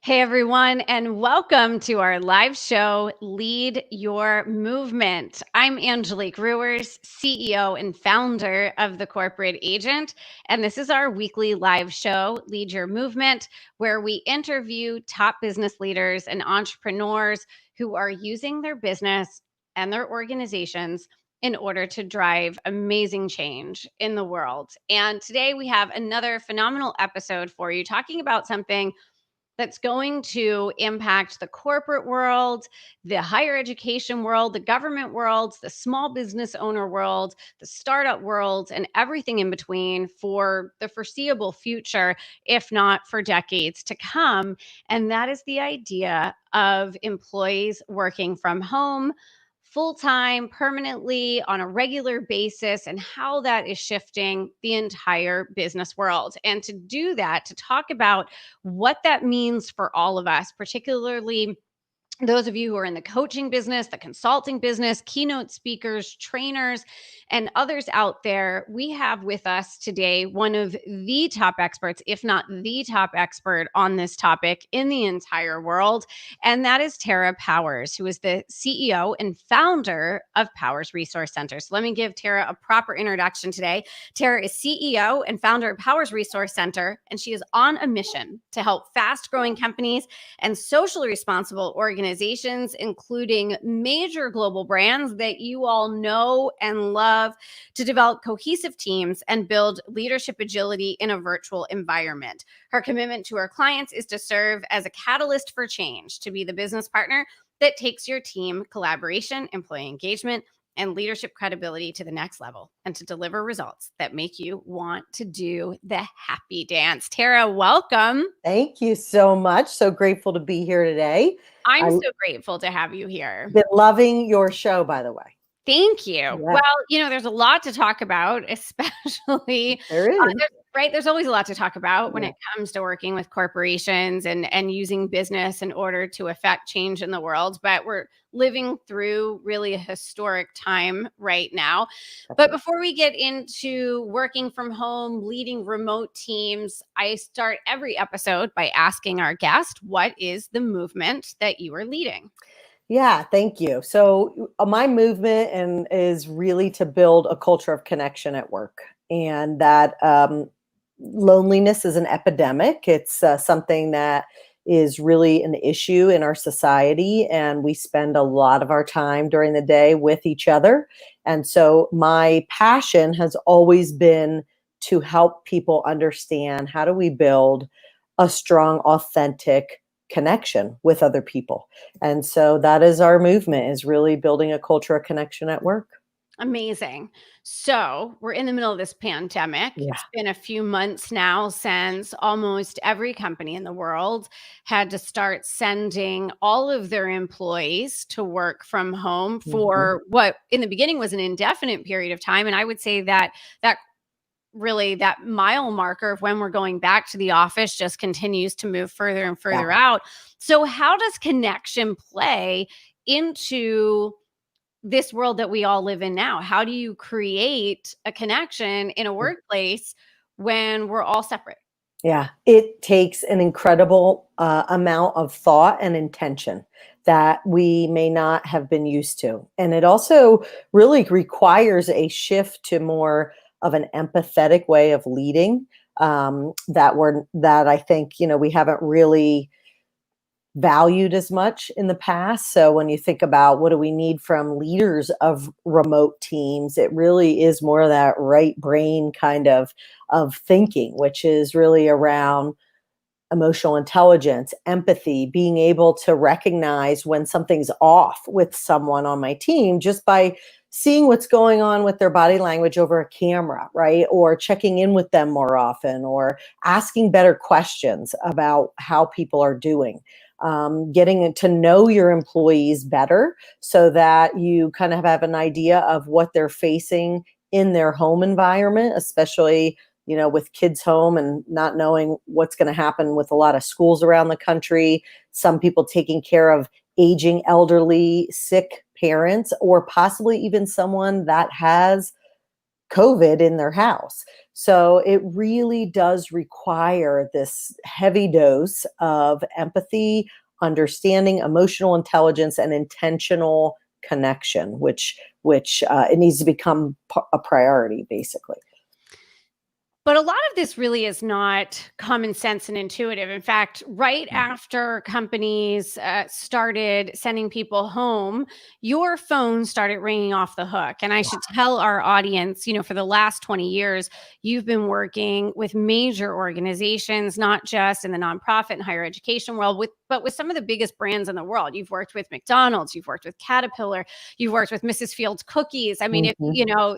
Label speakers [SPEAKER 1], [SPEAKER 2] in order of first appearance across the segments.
[SPEAKER 1] Hey everyone, and welcome to our live show, Lead Your Movement. I'm Angelique Ruers, CEO and founder of The Corporate Agent, and this is our weekly live show, Lead Your Movement, where we interview top business leaders and entrepreneurs who are using their business and their organizations in order to drive amazing change in the world. And today we have another phenomenal episode for you, talking about something that's going to impact the corporate world, the higher education world, the government world, the small business owner world, the startup world, and everything in between for the foreseeable future, if not for decades to come. And that is the idea of employees working from home full time, permanently, on a regular basis, and how that is shifting the entire business world. And to do that, to talk about what that means for all of us, particularly those of you who are in the coaching business, the consulting business, keynote speakers, trainers, and others out there, we have with us today one of the top experts, if not the top expert on this topic in the entire world. And that is Tara Powers, who is the CEO and founder of Powers Resource Center. So let me give Tara a proper introduction today. Tara is CEO and founder of Powers Resource Center, and she is on a mission to help fast-growing companies and socially responsible organizations, including major global brands that you all know and love, to develop cohesive teams and build leadership agility in a virtual environment. Her commitment to her clients is to serve as a catalyst for change, to be the business partner that takes your team collaboration, employee engagement, and leadership credibility to the next level, and to deliver results that make you want to do the happy dance. Tara, welcome.
[SPEAKER 2] Thank you so much. So grateful to be here today.
[SPEAKER 1] I'm
[SPEAKER 2] I've
[SPEAKER 1] so grateful to have you here.
[SPEAKER 2] been loving your show, by the way.
[SPEAKER 1] Thank you.
[SPEAKER 2] Yeah,
[SPEAKER 1] Well, there's a lot to talk about, especially,
[SPEAKER 2] there is.
[SPEAKER 1] there's always a lot to talk about when
[SPEAKER 2] Yeah.
[SPEAKER 1] it comes to working with corporations and using business in order to affect change in the world. But we're living through really a historic time right now. But before we get into working from home, leading remote teams, I start every episode by asking our guest, what is the movement that you are leading?
[SPEAKER 2] Yeah, thank you. So my movement is really to build a culture of connection at work, and that loneliness is an epidemic. It's something that is really an issue in our society, and we spend a lot of our time during the day with each other. And so my passion has always been to help people understand, how do we build a strong, authentic connection with other people. And so that is our movement, is really building a culture of connection at work.
[SPEAKER 1] Amazing. So we're in the middle of this pandemic.
[SPEAKER 2] Yeah.
[SPEAKER 1] It's been a few months now since almost every company in the world had to start sending all of their employees to work from home
[SPEAKER 2] Mhm.
[SPEAKER 1] for what in the beginning was an indefinite period of time. And I would say that really that mile marker of when we're going back to the office just continues to move further and
[SPEAKER 2] Yeah.
[SPEAKER 1] further out. So how does connection play into this world that we all live in now? How do you create a connection in a workplace when we're all separate?
[SPEAKER 2] Yeah, it takes an incredible amount of thought and intention that we may not have been used to. And it also really requires a shift to more of an empathetic way of leading, that I think, we haven't really valued as much in the past. So when you think about what do we need from leaders of remote teams, it really is more of that right brain kind of thinking, which is really around emotional intelligence, empathy, being able to recognize when something's off with someone on my team just by seeing what's going on with their body language over a camera, right? Or checking in with them more often, or asking better questions about how people are doing. Getting to know your employees better so that you kind of have an idea of what they're facing in their home environment, especially with kids home and not knowing what's going to happen with a lot of schools around the country, some people taking care of aging, elderly, sick parents, or possibly even someone that has COVID in their house. So it really does require this heavy dose of empathy, understanding, emotional intelligence, and intentional connection, which it needs to become a priority, basically.
[SPEAKER 1] But a lot of this really is not common sense and intuitive. In fact, right after companies started sending people home, your phone started ringing off the hook. And I should tell our audience, for the last 20 years, you've been working with major organizations, not just in the nonprofit and higher education world, but with some of the biggest brands in the world. You've worked with McDonald's, you've worked with Caterpillar, you've worked with Mrs. Fields Cookies. I mean,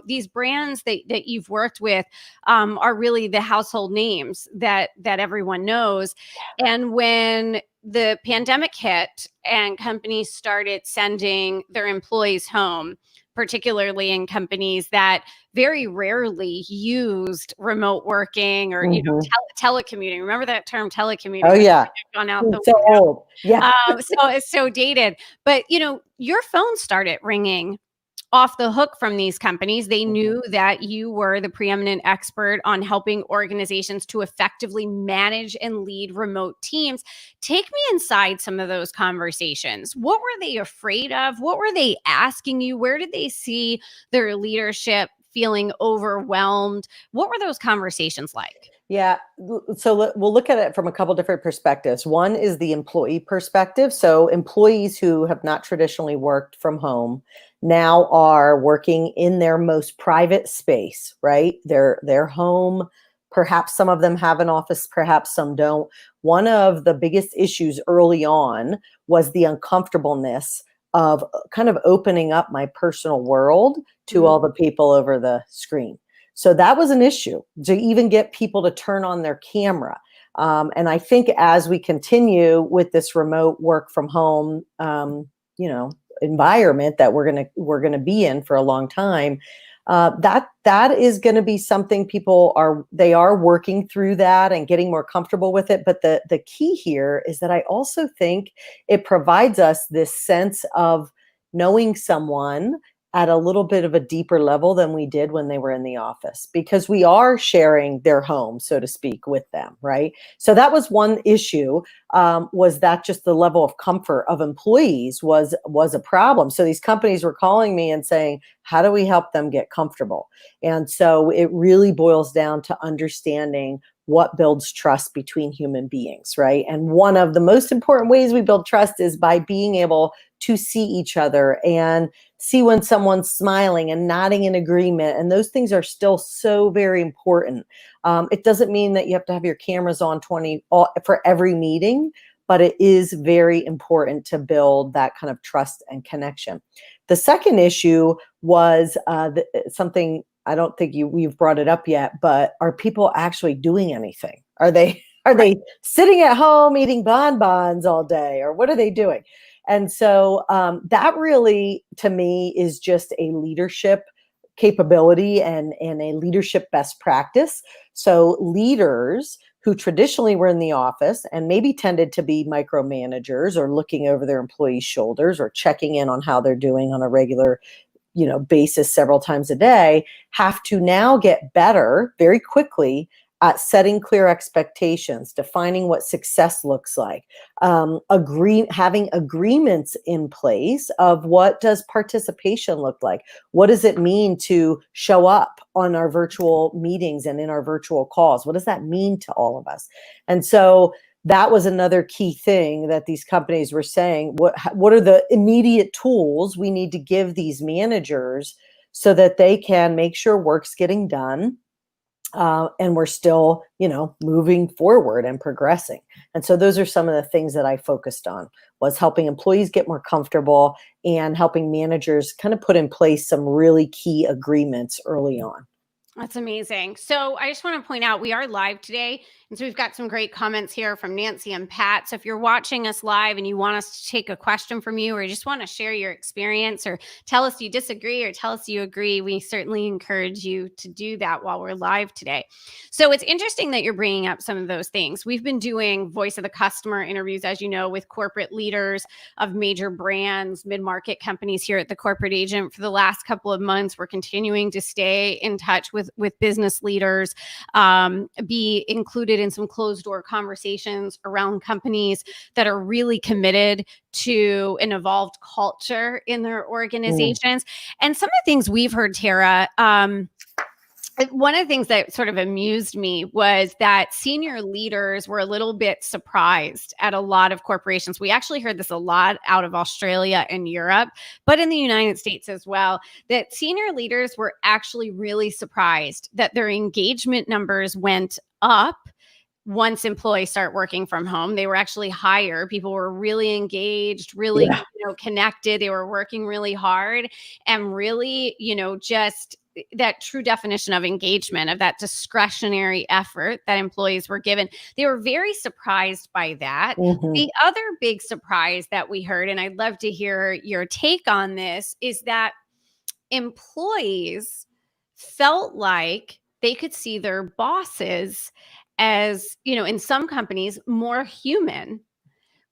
[SPEAKER 1] these brands that you've worked with are really the household names that everyone knows. And when the pandemic hit and companies started sending their employees home, particularly in companies that very rarely used remote working or telecommuting. Remember that term, telecommuting?
[SPEAKER 2] Oh yeah,
[SPEAKER 1] gone out the
[SPEAKER 2] so old. Yeah.
[SPEAKER 1] So it's so dated. But your phone started ringing off the hook from these companies. They knew that you were the preeminent expert on helping organizations to effectively manage and lead remote teams. Take me inside some of those conversations. What were they afraid of? What were they asking you? Where did they see their leadership feeling overwhelmed? What were those conversations like?
[SPEAKER 2] Yeah. So we'll look at it from a couple different perspectives. One is the employee perspective. So employees who have not traditionally worked from home now are working in their most private space, right? Their home. Perhaps some of them have an office, perhaps some don't. One of the biggest issues early on was the uncomfortableness of kind of opening up my personal world to all the people over the screen. So that was an issue to even get people to turn on their camera. And I think as we continue with this remote work from home, environment that we're gonna be in for a long time, that is going to be something people are working through that and getting more comfortable with it. But the key here is that I also think it provides us this sense of knowing someone at a little bit of a deeper level than we did when they were in the office, because we are sharing their home, so to speak, with them, right? So that was one issue, was that just the level of comfort of employees was a problem. So these companies were calling me and saying, how do we help them get comfortable? And so it really boils down to understanding what builds trust between human beings, right? And one of the most important ways we build trust is by being able to see each other and see when someone's smiling and nodding in agreement. And those things are still so very important. It doesn't mean that you have to have your cameras on for every meeting, but it is very important to build that kind of trust and connection. The second issue was something I don't think we've brought it up yet, but are people actually doing anything? Are they sitting at home eating bonbons all day, or what are they doing? And so that really, to me, is just a leadership capability and a leadership best practice. So leaders who traditionally were in the office and maybe tended to be micromanagers or looking over their employees' shoulders or checking in on how they're doing on a regular basis several times a day, have to now get better very quickly at setting clear expectations, defining what success looks like, having agreements in place of what does participation look like? What does it mean to show up on our virtual meetings and in our virtual calls? What does that mean to all of us? And so that was another key thing that these companies were saying. What are the immediate tools we need to give these managers so that they can make sure work's getting done, and we're still, moving forward and progressing. And so those are some of the things that I focused on, was helping employees get more comfortable and helping managers kind of put in place some really key agreements early on.
[SPEAKER 1] That's amazing. So I just want to point out, we are live today And so we've got some great comments here from Nancy and Pat. So if you're watching us live and you want us to take a question from you, or you just want to share your experience, or tell us you disagree, or tell us you agree, we certainly encourage you to do that while we're live today. So it's interesting that you're bringing up some of those things. We've been doing voice of the customer interviews, as you know, with corporate leaders of major brands, mid-market companies here at the Corporate Agent for the last couple of months. We're continuing to stay in touch with business leaders, be included in some closed door conversations around companies that are really committed to an evolved culture in their organizations. And some of the things we've heard, Tara, one of the things that sort of amused me was that senior leaders were a little bit surprised at a lot of corporations. We actually heard this a lot out of Australia and Europe, but in the United States as well, that senior leaders were actually really surprised that their engagement numbers went up once employees start working from home. They were actually higher. People were really engaged, really, connected. They were working really hard, and really, just that true definition of engagement, of that discretionary effort that employees were given. They were very surprised by that. The other big surprise that we heard, and I'd love to hear your take on this, is that employees felt like they could see their bosses as, in some companies, more human,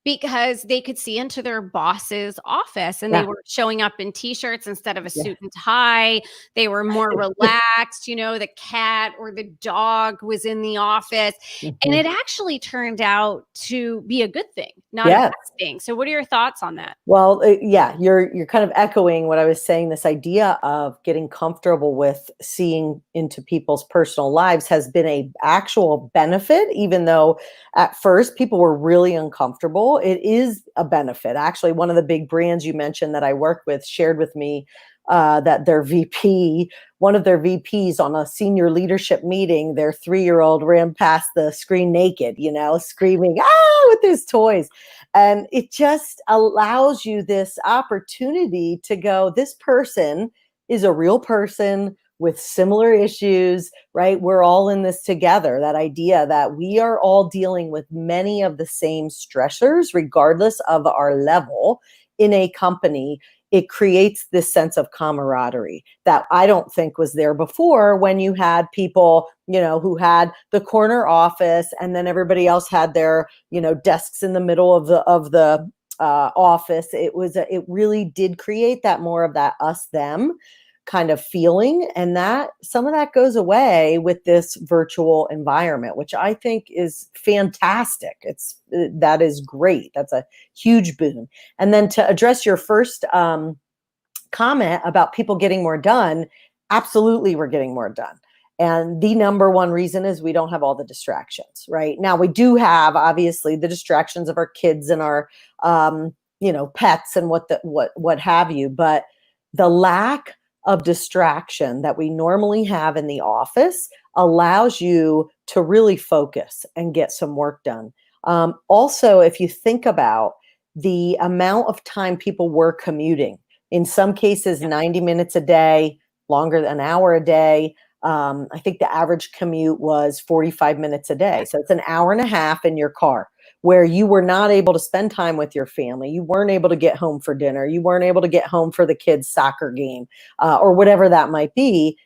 [SPEAKER 1] because they could see into their boss's office, and they were showing up in t-shirts instead of a suit and tie. They were more relaxed. The cat or the dog was in the office, and it actually turned out to be a good thing, not a bad thing. So what are your thoughts on that?
[SPEAKER 2] Well, you're kind of echoing what I was saying. This idea of getting comfortable with seeing into people's personal lives has been a actual benefit, even though at first people were really uncomfortable. It is a benefit. Actually, one of the big brands you mentioned that I work with shared with me that one of their VPs on a senior leadership meeting, their 3-year-old ran past the screen naked, screaming, with his toys. And it just allows you this opportunity to go, this person is a real person with similar issues, right? We're all in this together. That idea that we are all dealing with many of the same stressors, regardless of our level in a company. It creates this sense of camaraderie that I don't think was there before, when you had people, who had the corner office, and then everybody else had their, desks in the middle of the office. It really did create that more of that us them kind of feeling, and that some of that goes away with this virtual environment, which I think is fantastic. That is great. That's a huge boon. And then to address your first comment about people getting more done, absolutely, we're getting more done. And the number one reason is we don't have all the distractions. Right now, we do have obviously the distractions of our kids and our pets and what have you, but the lack of distraction that we normally have in the office allows you to really focus and get some work done. Also, if you think about the amount of time people were commuting, in some cases, 90 minutes a day, longer than an hour a day. I think the average commute was 45 minutes a day. So it's an hour and a half in your car, where you were not able to spend time with your family. You weren't able to get home for dinner. You weren't able to get home for the kids' soccer game, or whatever that might be.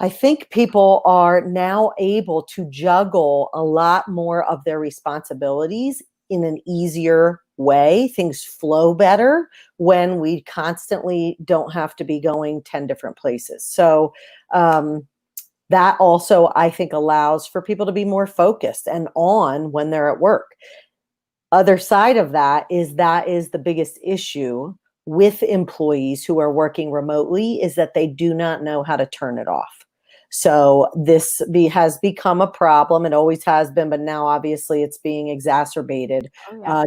[SPEAKER 2] I think people are now able to juggle a lot more of their responsibilities in an easier way. Things flow better when we constantly don't have to be going 10 different places. So that also, I think, allows for people to be more focused and on when they're at work. Other side of that is the biggest issue with employees who are working remotely, is that they do not know how to turn it off. So this has become a problem. It always has been, but now obviously it's being exacerbated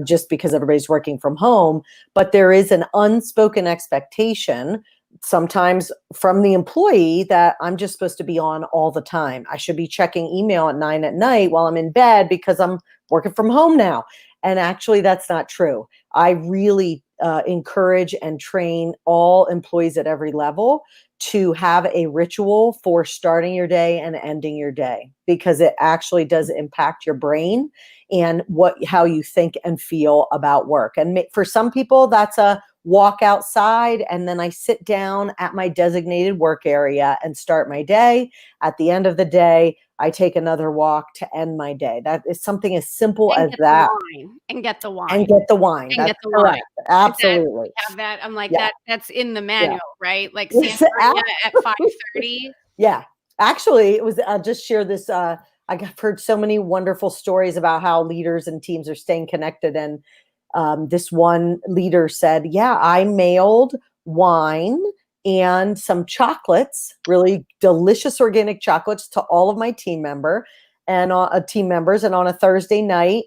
[SPEAKER 2] just because everybody's working from home. But there is an unspoken expectation sometimes from the employee that I'm just supposed to be on all the time. I should be checking email at 9 at night while I'm in bed because I'm working from home now. And actually, that's not true. I really encourage and train all employees at every level to have a ritual for starting your day and ending your day, because it actually does impact your brain and how you think and feel about work. And for some people, that's a walk outside and then I sit down at my designated work area and start my day. At the end of the day, I take another walk to end my day. That is something as simple
[SPEAKER 1] And
[SPEAKER 2] as
[SPEAKER 1] get the
[SPEAKER 2] that.
[SPEAKER 1] wine, and get the wine.
[SPEAKER 2] And get the wine.
[SPEAKER 1] And
[SPEAKER 2] That's
[SPEAKER 1] get the wine.
[SPEAKER 2] correct.
[SPEAKER 1] Is that
[SPEAKER 2] Absolutely.
[SPEAKER 1] we have that? I'm like,
[SPEAKER 2] Yeah.
[SPEAKER 1] that's in the
[SPEAKER 2] Yeah.
[SPEAKER 1] manual, right? Like
[SPEAKER 2] Yes,
[SPEAKER 1] Sangria at 5:30.
[SPEAKER 2] Yeah. Actually, it was, I'll just share this. I've heard so many wonderful stories about how leaders and teams are staying connected. And this one leader said, yeah, I mailed wine and some chocolates, really delicious organic chocolates, to all of my team members. And on a Thursday night,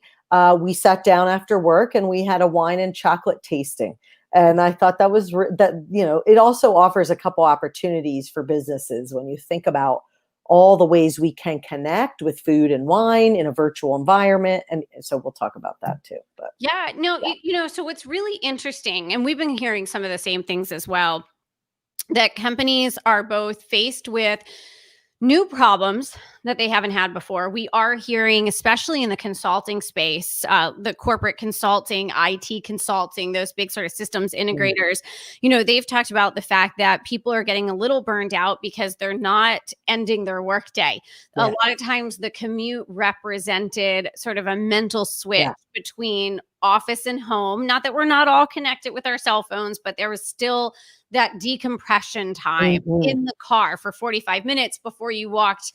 [SPEAKER 2] we sat down after work and we had a wine and chocolate tasting. And I thought that was it also offers a couple opportunities for businesses when you think about all the ways we can connect with food and wine in a virtual environment. And so we'll talk about that too. But
[SPEAKER 1] Yeah, no, so what's really interesting, and we've been hearing some of the same things as well, that companies are both faced with new problems that they haven't had before. We are hearing, especially in the consulting space, the corporate consulting, IT consulting, those big sort of systems integrators, they've talked about the fact that people are getting a little burned out because they're not ending their workday. A lot of times the commute represented sort of a mental switch between office and home. Not that we're not all connected with our cell phones, but there was still that decompression time in the car for 45 minutes before you walked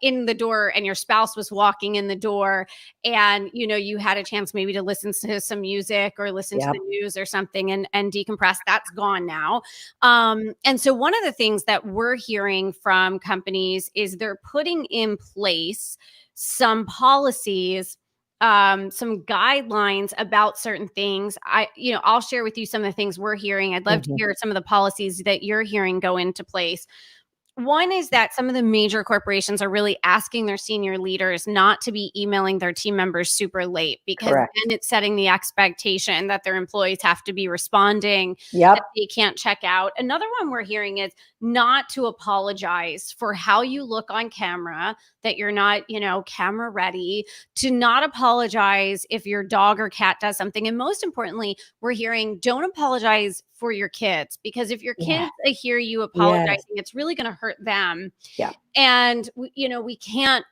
[SPEAKER 1] in the door and your spouse was walking in the door, and you had a chance maybe to listen to some music or listen to the news or something and decompress. That's gone now. And so one of the things that we're hearing from companies is they're putting in place some policies, some guidelines about certain things. I'll share with you some of the things we're hearing. I'd love to hear some of the policies that you're hearing go into place. One is that some of the major corporations are really asking their senior leaders not to be emailing their team members super late, because then it's setting the expectation that their employees have to be responding, that they can't check out. Another one we're hearing is not to apologize for how you look on camera, that you're not, camera ready, to not apologize if your dog or cat does something. And most importantly, we're hearing, don't apologize for your kids, because if your kids hear you apologizing, it's really going to hurt them. And we can't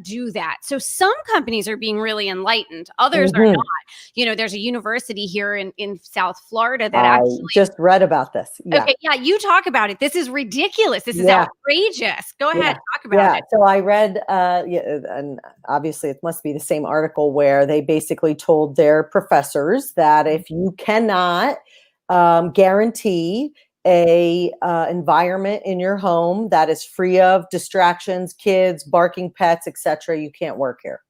[SPEAKER 1] do that. So some companies are being really enlightened, others are not. There's a university here in South Florida that actually
[SPEAKER 2] just read about this.
[SPEAKER 1] Okay, you talk about it. This is ridiculous. This is outrageous. Go ahead, talk about it.
[SPEAKER 2] So I read, and obviously it must be the same article, where they basically told their professors that if you cannot guarantee a environment in your home that is free of distractions, kids, barking pets, etc., you can't work here.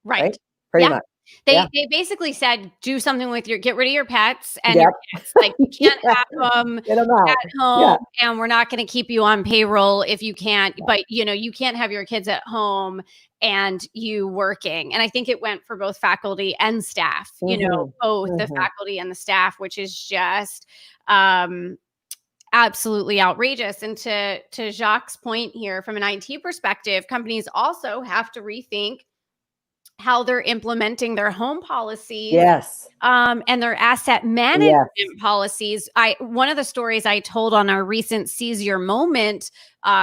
[SPEAKER 2] Right? Pretty much.
[SPEAKER 1] They basically said, do something with get rid of your pets and your kids. Like, you can't have them at home, and we're not going to keep you on payroll if you can't. But you can't have your kids at home and you working. And I think it went for both faculty and staff. Both the faculty and the staff, which is just absolutely outrageous. And to Jacques' point here, from an IT perspective, companies also have to rethink how they're implementing their home policies, and their asset management policies. One of the stories I told on our recent Seize Your Moment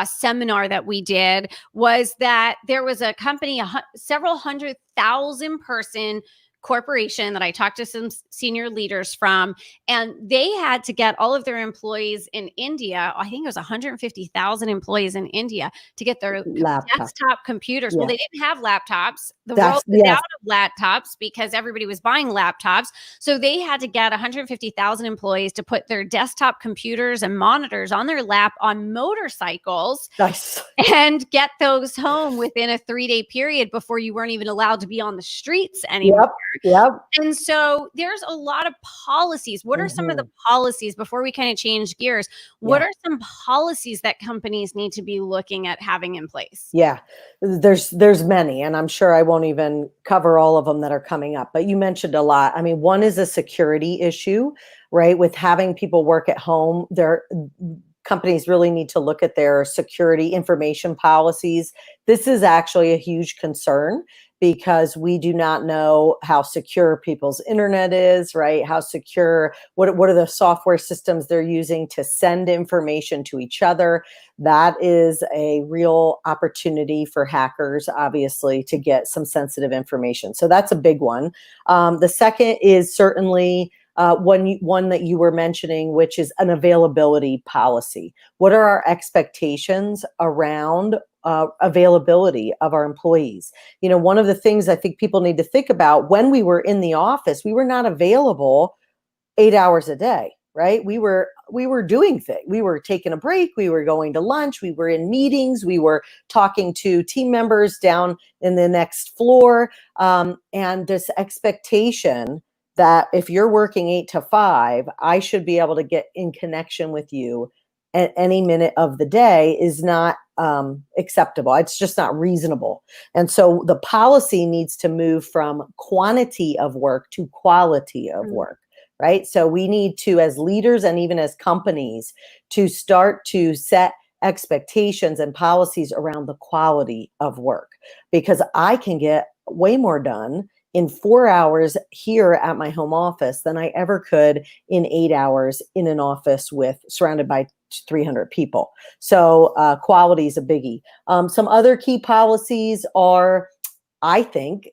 [SPEAKER 1] seminar that we did was that there was a company, several 100,000 person corporation that I talked to some senior leaders from, and they had to get all of their employees in India. I think it was 150,000 employees in India to get their desktop computers. Well, they didn't have laptops. The world was out of laptops because everybody was buying laptops. So they had to get 150,000 employees to put their desktop computers and monitors on their lap on motorcycles and get those home within a 3-day period before you weren't even allowed to be on the streets anymore. And so there's a lot of policies. What are some of the policies, before we kind of change gears? What are some policies that companies need to be looking at having in place?
[SPEAKER 2] There's many, and I'm sure I won't even cover all of them that are coming up, but you mentioned a lot. I mean, one is a security issue. right? With having people work at home, companies really need to look at their security information policies. This is actually a huge concern because we do not know how secure people's internet is, right? How secure, what are the software systems they're using to send information to each other? That is a real opportunity for hackers, obviously, to get some sensitive information. So that's a big one. The second is certainly one that you were mentioning, which is an availability policy. What are our expectations around availability of our employees? One of the things I think people need to think about, when we were in the office, we were not available 8 hours a day, right? We were doing things. We were taking a break. We were going to lunch. We were in meetings. We were talking to team members down in the next floor. And this expectation that if you're working 8 to 5, I should be able to get in connection with you at any minute of the day is not acceptable. It's just not reasonable. And so the policy needs to move from quantity of work to quality of work, right? So we need to, as leaders and even as companies, to start to set expectations and policies around the quality of work, because I can get way more done in 4 hours here at my home office than I ever could in 8 hours in an office surrounded by 300 people. So quality is a biggie. Some other key policies are, I think,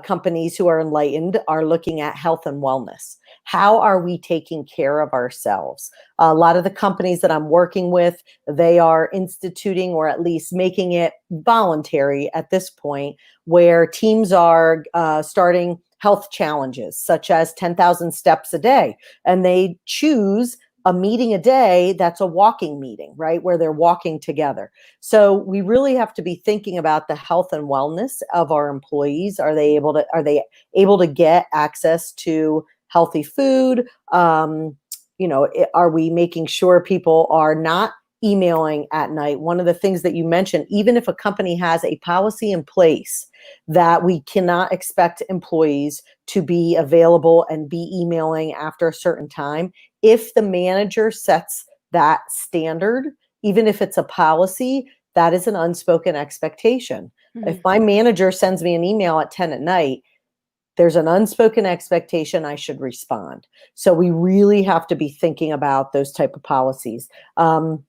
[SPEAKER 2] companies who are enlightened are looking at health and wellness. How are we taking care of ourselves? A lot of the companies that I'm working with, they are instituting or at least making it voluntary at this point, where teams are starting health challenges, such as 10,000 steps a day. And they choose a meeting a day that's a walking meeting, right? Where they're walking together. So we really have to be thinking about the health and wellness of our employees. Are they able to get access to healthy food? Are we making sure people are not emailing at night? One of the things that you mentioned, even if a company has a policy in place that we cannot expect employees to be available and be emailing after a certain time, if the manager sets that standard, even if it's a policy, that is an unspoken expectation. If my manager sends me an email at 10 at night, there's an unspoken expectation I should respond. So we really have to be thinking about those type of policies. And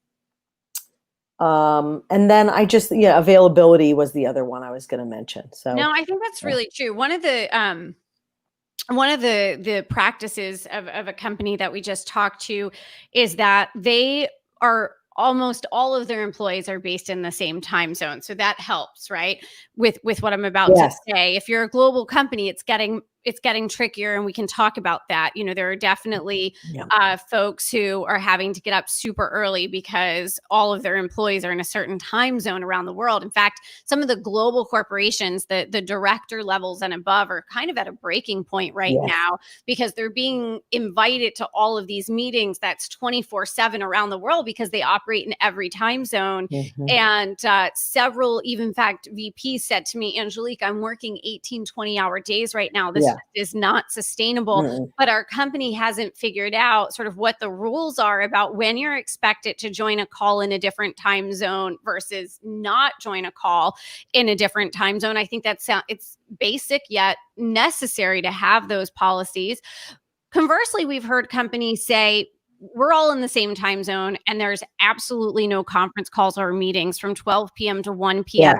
[SPEAKER 2] then availability was the other one I was going to mention. So
[SPEAKER 1] no, I think that's really true. One of the practices of a company that we just talked to is that they are almost all of their employees are based in the same time zone. So that helps, right? With what I'm about to say. If you're a global company, it's getting trickier, and we can talk about that. There are definitely folks who are having to get up super early because all of their employees are in a certain time zone around the world. In fact, some of the global corporations, the director levels and above, are kind of at a breaking point right now, because they're being invited to all of these meetings that's 24/7 around the world, because they operate in every time zone. And several, even in fact, VPs said to me, Angelique, I'm working 18, 20-hour days right now. This is not sustainable. But our company hasn't figured out sort of what the rules are about when you're expected to join a call in a different time zone versus not join a call in a different time zone. I think it's basic yet necessary to have those policies. Conversely, we've heard companies say, we're all in the same time zone, and there's absolutely no conference calls or meetings from 12 p.m. to 1 p.m.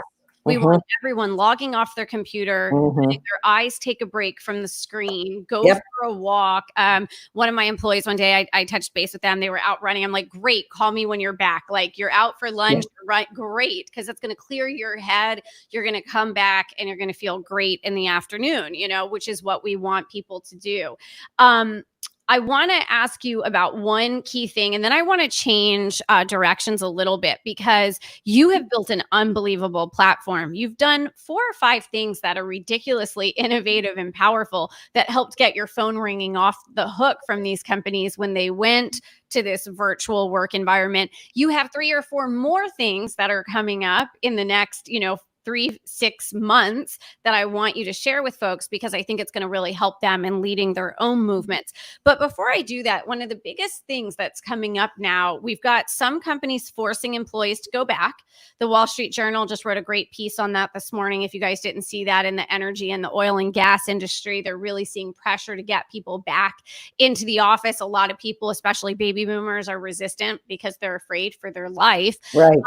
[SPEAKER 1] We want everyone logging off their computer, letting their eyes take a break from the screen, go for a walk. One of my employees one day, I touched base with them. They were out running. I'm like, great, call me when you're back. Like, you're out for lunch, right? Great, because it's going to clear your head. You're going to come back and you're going to feel great in the afternoon, which is what we want people to do. I want to ask you about one key thing, and then I want to change directions a little bit, because you have built an unbelievable platform. You've done 4 or 5 things that are ridiculously innovative and powerful that helped get your phone ringing off the hook from these companies when they went to this virtual work environment. You have 3 or 4 more things that are coming up in the next, 3-6 months that I want you to share with folks, because I think it's going to really help them in leading their own movements. But before I do that, one of the biggest things that's coming up now, we've got some companies forcing employees to go back. The Wall Street Journal just wrote a great piece on that this morning. If you guys didn't see that, in the energy and the oil and gas industry, they're really seeing pressure to get people back into the office. A lot of people, especially baby boomers, are resistant because they're afraid for their life.
[SPEAKER 2] Right.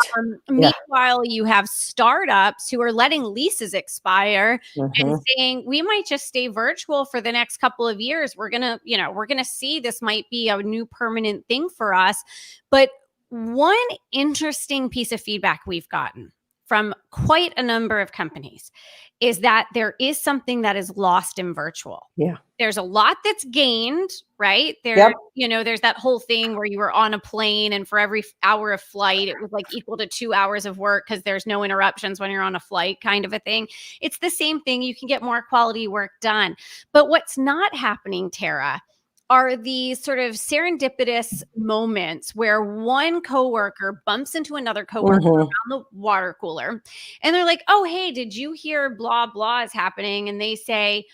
[SPEAKER 2] Yeah.
[SPEAKER 1] Meanwhile, you have startups who are letting leases expire and
[SPEAKER 2] hmm
[SPEAKER 1] saying, we might just stay virtual for the next couple of years. We're going to see this might be a new permanent thing for us. But one interesting piece of feedback we've gotten from quite a number of companies is that there is something that is lost in virtual.
[SPEAKER 2] Yeah.
[SPEAKER 1] There's a lot that's gained, right?
[SPEAKER 2] Yep.
[SPEAKER 1] There's that whole thing where you were on a plane and for every hour of flight, it was like equal to 2 hours of work because there's no interruptions when you're on a flight, kind of a thing. It's the same thing. You can get more quality work done. But what's not happening, Tara, are these sort of serendipitous moments where one coworker bumps into another coworker
[SPEAKER 2] hmm
[SPEAKER 1] around the water cooler and they're like, oh, hey, did you hear blah, blah is happening? And they say,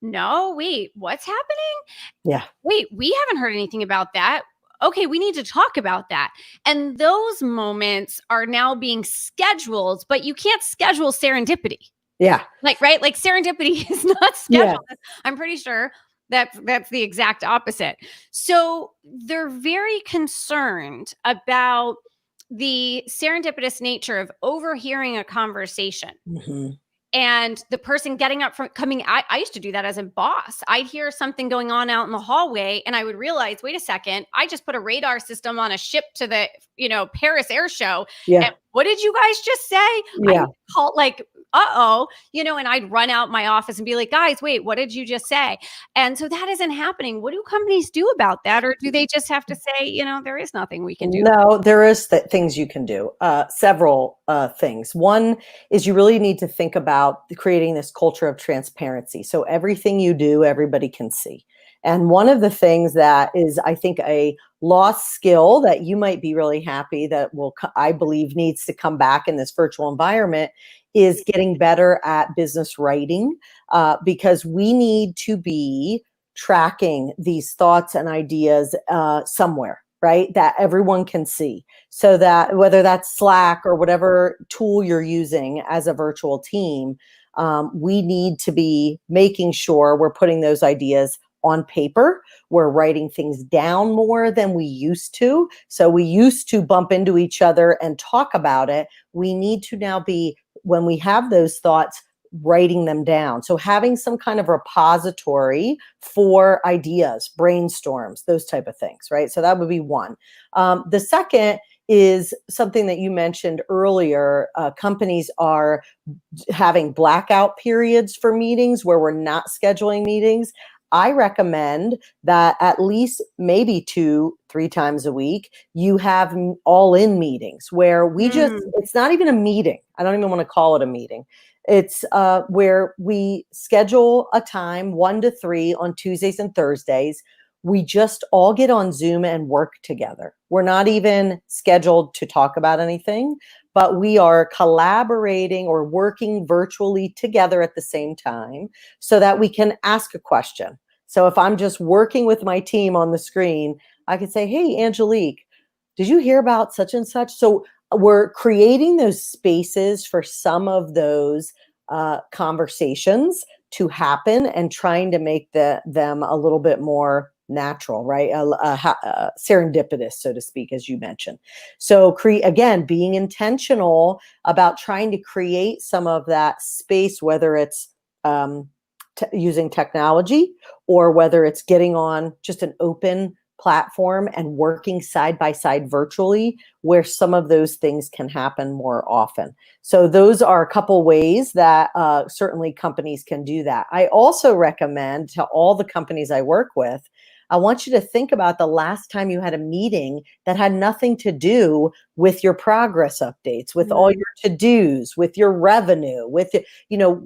[SPEAKER 1] no, wait, what's happening?
[SPEAKER 2] Yeah.
[SPEAKER 1] Wait, we haven't heard anything about that. Okay, we need to talk about that. And those moments are now being scheduled, but you can't schedule serendipity.
[SPEAKER 2] Yeah.
[SPEAKER 1] Right? Like serendipity is not scheduled. Yeah. I'm pretty sure that's the exact opposite. So they're very concerned about the serendipitous nature of overhearing a conversation.
[SPEAKER 2] hmm
[SPEAKER 1] And the person getting up from coming, I used to do that as a boss. I'd hear something going on out in the hallway and I would realize, wait a second, I just put a radar system on a ship to the, Paris Air Show.
[SPEAKER 2] Yeah.
[SPEAKER 1] And what did you guys just say?
[SPEAKER 2] Yeah.
[SPEAKER 1] I called like, and I'd run out my office and be like, guys, wait, what did you just say? And so that isn't happening. What do companies do about that? Or do they just have to say, there is nothing we can do?
[SPEAKER 2] No, there is things you can do. Several things. One is you really need to think about creating this culture of transparency. So everything you do, everybody can see. And one of the things that is, I think, a lost skill that you might be really happy that I believe needs to come back in this virtual environment is getting better at business writing, because we need to be tracking these thoughts and ideas somewhere, right? That everyone can see. So that whether that's Slack or whatever tool you're using as a virtual team, we need to be making sure we're putting those ideas on paper. We're writing things down more than we used to. So we used to bump into each other and talk about it. We need to now be, when we have those thoughts, writing them down. So having some kind of repository for ideas, brainstorms, those type of things, right? So that would be one. The second is something that you mentioned earlier. Companies are having blackout periods for meetings where we're not scheduling meetings. I recommend that at least maybe 2-3 times a week, you have all-in meetings where we it's not even a meeting. I don't even want to call it a meeting. It's where we schedule a time 1 to 3 on Tuesdays and Thursdays. We just all get on Zoom and work together. We're not even scheduled to talk about anything, but we are collaborating or working virtually together at the same time so that we can ask a question. So if I'm just working with my team on the screen, I could say, hey, Angelique, did you hear about such and such? So we're creating those spaces for some of those conversations to happen and trying to make them a little bit more natural, right? Serendipitous, so to speak, as you mentioned. So again, being intentional about trying to create some of that space, whether it's using technology or whether it's getting on just an open platform and working side by side virtually, where some of those things can happen more often. So those are a couple ways that certainly companies can do that. I also recommend to all the companies I work with, I want you to think about the last time you had a meeting that had nothing to do with your progress updates, with all your to-dos, with your revenue,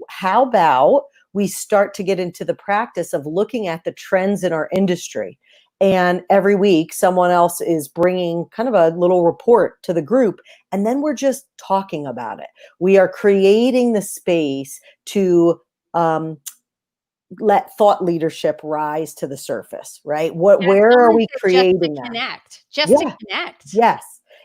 [SPEAKER 2] how about we start to get into the practice of looking at the trends in our industry And every week, someone else is bringing kind of a little report to the group. And then we're just talking about it. We are creating the space to let thought leadership rise to the surface, right?
[SPEAKER 1] Yeah,
[SPEAKER 2] Where are
[SPEAKER 1] someone
[SPEAKER 2] we
[SPEAKER 1] said
[SPEAKER 2] creating that?
[SPEAKER 1] just to
[SPEAKER 2] Yeah.
[SPEAKER 1] connect.
[SPEAKER 2] Yes.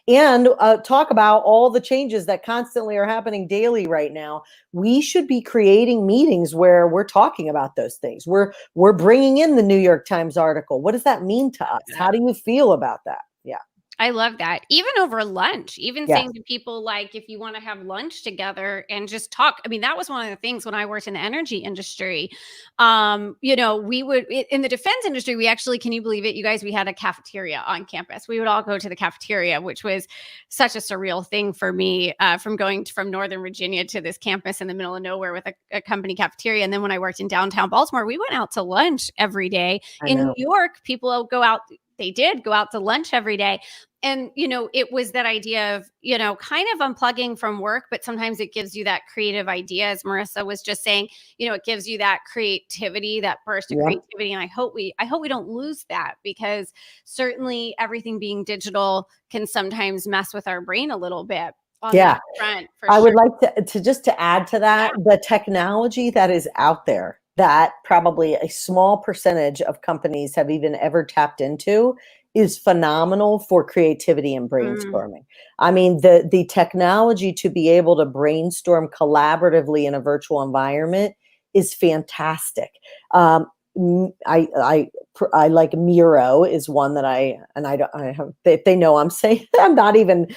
[SPEAKER 2] And talk about all the changes that constantly are happening daily right now. We should be creating meetings where we're talking about those things. We're bringing in the New York Times article. What does that mean to us? How do you feel about that? Yeah.
[SPEAKER 1] I love that. Even over lunch, even
[SPEAKER 2] Yes.
[SPEAKER 1] saying to people, like, if you want to have lunch together and just talk. I mean, that was one of the things when I worked in the energy industry. We would, in the defense industry, we actually, can you believe it, you guys, we had a cafeteria on campus. We would all go to the cafeteria, which was such a surreal thing for me, from going from Northern Virginia to this campus in the middle of nowhere with a company cafeteria. And then when I worked in downtown Baltimore, we went out to lunch every day.
[SPEAKER 2] I
[SPEAKER 1] In New
[SPEAKER 2] know.
[SPEAKER 1] York, people go out. They did go out to lunch every day. And, it was that idea of, kind of unplugging from work, but sometimes it gives you that creative idea, as Marissa was just saying, it gives you that creativity, that burst of
[SPEAKER 2] Yep.
[SPEAKER 1] creativity. And I hope we don't lose that, because certainly everything being digital can sometimes mess with our brain a little bit on
[SPEAKER 2] Yeah.
[SPEAKER 1] that front, for
[SPEAKER 2] I
[SPEAKER 1] sure.
[SPEAKER 2] would like to just to add to that, the technology that is out there that probably a small percentage of companies have even ever tapped into is phenomenal for creativity and
[SPEAKER 1] Mm,
[SPEAKER 2] brainstorming. I mean, the technology to be able to brainstorm collaboratively in a virtual environment is fantastic. Um, I like Miro is one that I don't, I have, they know I'm saying, I'm not even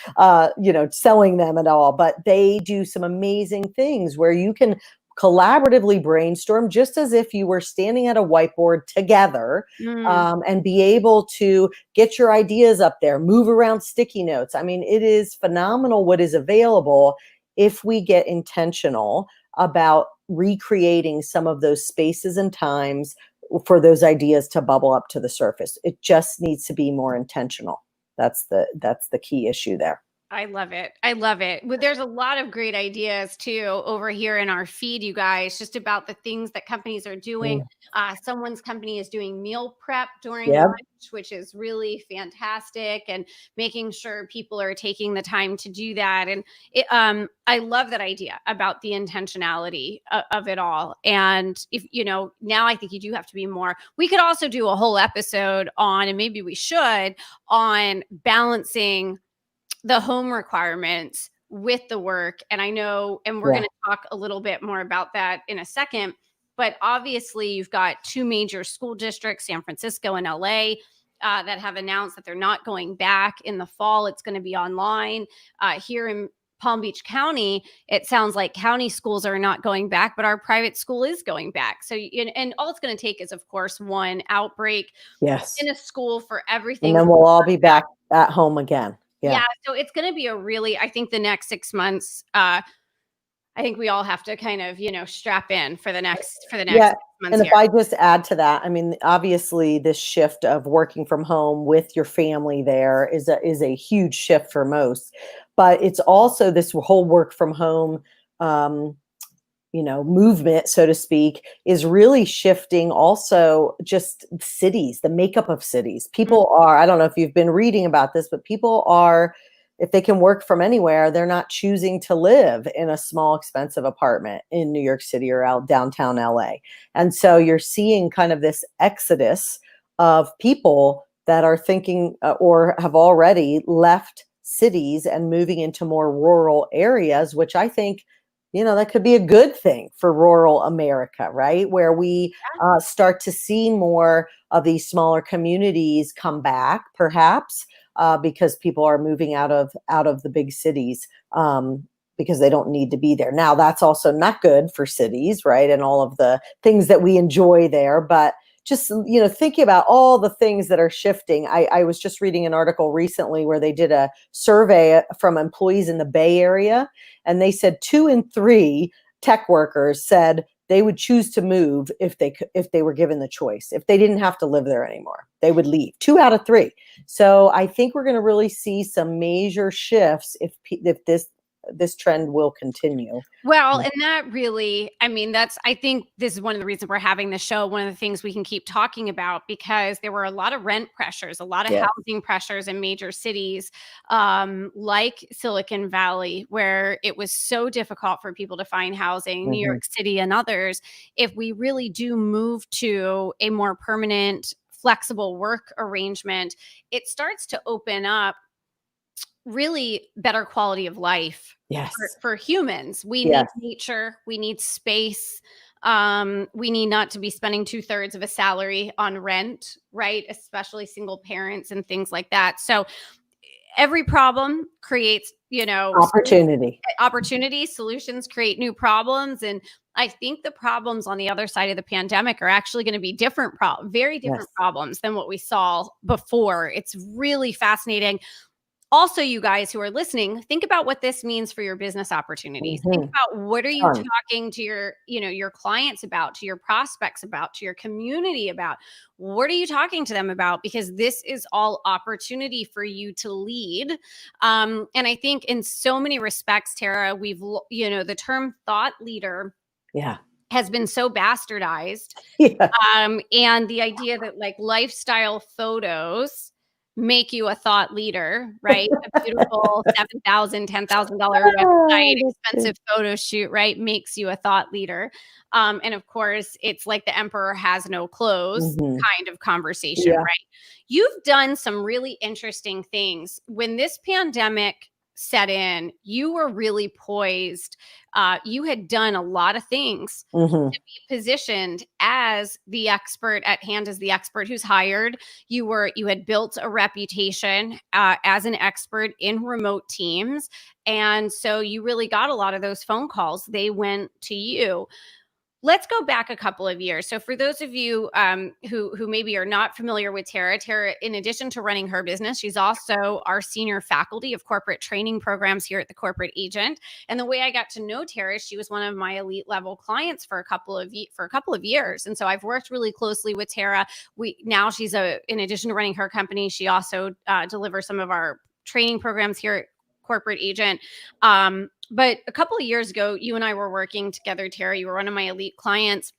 [SPEAKER 2] selling them at all, but they do some amazing things where you can collaboratively brainstorm just as if you were standing at a whiteboard together,
[SPEAKER 1] mm.
[SPEAKER 2] and be able to get your ideas up there, move around sticky notes. I mean, it is phenomenal what is available if we get intentional about recreating some of those spaces and times for those ideas to bubble up to the surface. It just needs to be more intentional. That's the key issue there.
[SPEAKER 1] I love it. I love it. But there's a lot of great ideas too over here in our feed, you guys, just about the things that companies are doing.
[SPEAKER 2] Mm.
[SPEAKER 1] Someone's company is doing meal prep during
[SPEAKER 2] Yep.
[SPEAKER 1] lunch, which is really fantastic, and making sure people are taking the time to do that. And I love that idea about the intentionality of it all. And if now I think you do have to be more. We could also do a whole episode on, and maybe we should, on balancing the home requirements with the work. And I know, and we're going
[SPEAKER 2] Yeah.
[SPEAKER 1] to talk a little bit more about that in a second, but obviously you've got two major school districts, San Francisco and LA, that have announced that they're not going back in the fall. It's going to be online. Here in Palm Beach County, it sounds like county schools are not going back, but our private school is going back. So, and all it's going to take is, of course, one outbreak
[SPEAKER 2] Yes.
[SPEAKER 1] in a school for
[SPEAKER 2] And
[SPEAKER 1] everything
[SPEAKER 2] then
[SPEAKER 1] to
[SPEAKER 2] we'll all be
[SPEAKER 1] revert back.
[SPEAKER 2] back at home again. Yeah.
[SPEAKER 1] Yeah, so it's gonna be a really, I think the next 6 months, I think we all have to kind of, strap in for the next
[SPEAKER 2] Yeah.
[SPEAKER 1] 6 months
[SPEAKER 2] And if
[SPEAKER 1] here.
[SPEAKER 2] I just add to that, I mean, obviously this shift of working from home with your family there is a huge shift for most. But it's also this whole work from home um, movement, so to speak, is really shifting also just cities, the makeup of cities.
[SPEAKER 1] Mm,
[SPEAKER 2] People are, I don't know if you've been reading about this, but people are, if they can work from anywhere, they're not choosing to live in a small, expensive apartment in New York City or out downtown LA. And so you're seeing kind of this exodus of people that are thinking or have already left cities and moving into more rural areas, which I think that could be a good thing for rural America, right? Where we start to see more of these smaller communities come back, perhaps, because people are moving out of the big cities, because they don't need to be there. Now, that's also not good for cities, right? And all of the things that we enjoy there, but just thinking about all the things that are shifting. I was just reading an article recently where they did a survey from employees in the Bay Area, and they said 2 in 3 tech workers said they would choose to move if they were given the choice. If they didn't have to live there anymore, they would leave. 2 out of 3. So I think we're going to really see some major shifts if this this trend will continue.
[SPEAKER 1] Well, and that really, I mean, I think this is one of the reasons we're having the show. One of the things we can keep talking about, because there were a lot of rent pressures, a lot of
[SPEAKER 2] Yeah.
[SPEAKER 1] housing pressures in major cities, like Silicon Valley, where it was so difficult for people to find housing, New York City and others. If we really do move to a more permanent, flexible work arrangement, it starts to open up really better quality of life
[SPEAKER 2] Yes.
[SPEAKER 1] for humans. We need
[SPEAKER 2] Yes.
[SPEAKER 1] nature, we need space. We need not to be spending 2/3 of a salary on rent, right? Especially single parents and things like that. So every problem creates,
[SPEAKER 2] Opportunity.
[SPEAKER 1] opportunities, solutions create new problems. And I think the problems on the other side of the pandemic are actually going to be very different
[SPEAKER 2] Yes.
[SPEAKER 1] problems than what we saw before. It's really fascinating. Also, you guys who are listening, think about what this means for your business opportunities. Think about, what are you
[SPEAKER 2] Fun.
[SPEAKER 1] talking to your clients about, to your prospects about, to your community about? What are you talking to them about? Because this is all opportunity for you to lead. And I think in so many respects, Tara, the term thought leader
[SPEAKER 2] Yeah.
[SPEAKER 1] has been so bastardized.
[SPEAKER 2] Yeah.
[SPEAKER 1] And the idea that like lifestyle photos make you a thought leader, right? A beautiful $7,000, $10,000 website, expensive photo shoot, right? Makes you a thought leader. And of course, it's like the emperor has no clothes kind of conversation,
[SPEAKER 2] Yeah.
[SPEAKER 1] right? You've done some really interesting things. When this pandemic set in, you were really poised. You had done a lot of things to be positioned as the expert at hand, as the expert who's hired. You had built a reputation as an expert in remote teams. And so you really got a lot of those phone calls. They went to you. Let's go back a couple of years. So for those of you who maybe are not familiar with Tara, in addition to running her business, she's also our senior faculty of corporate training programs here at the Corporate Agent. And the way I got to know Tara, she was one of my elite level clients for a couple of years. And so I've worked really closely with Tara. She's in addition to running her company, she also delivers some of our training programs here at Corporate Agent. But a couple of years ago, you and I were working together, Tara. You were one of my elite clients.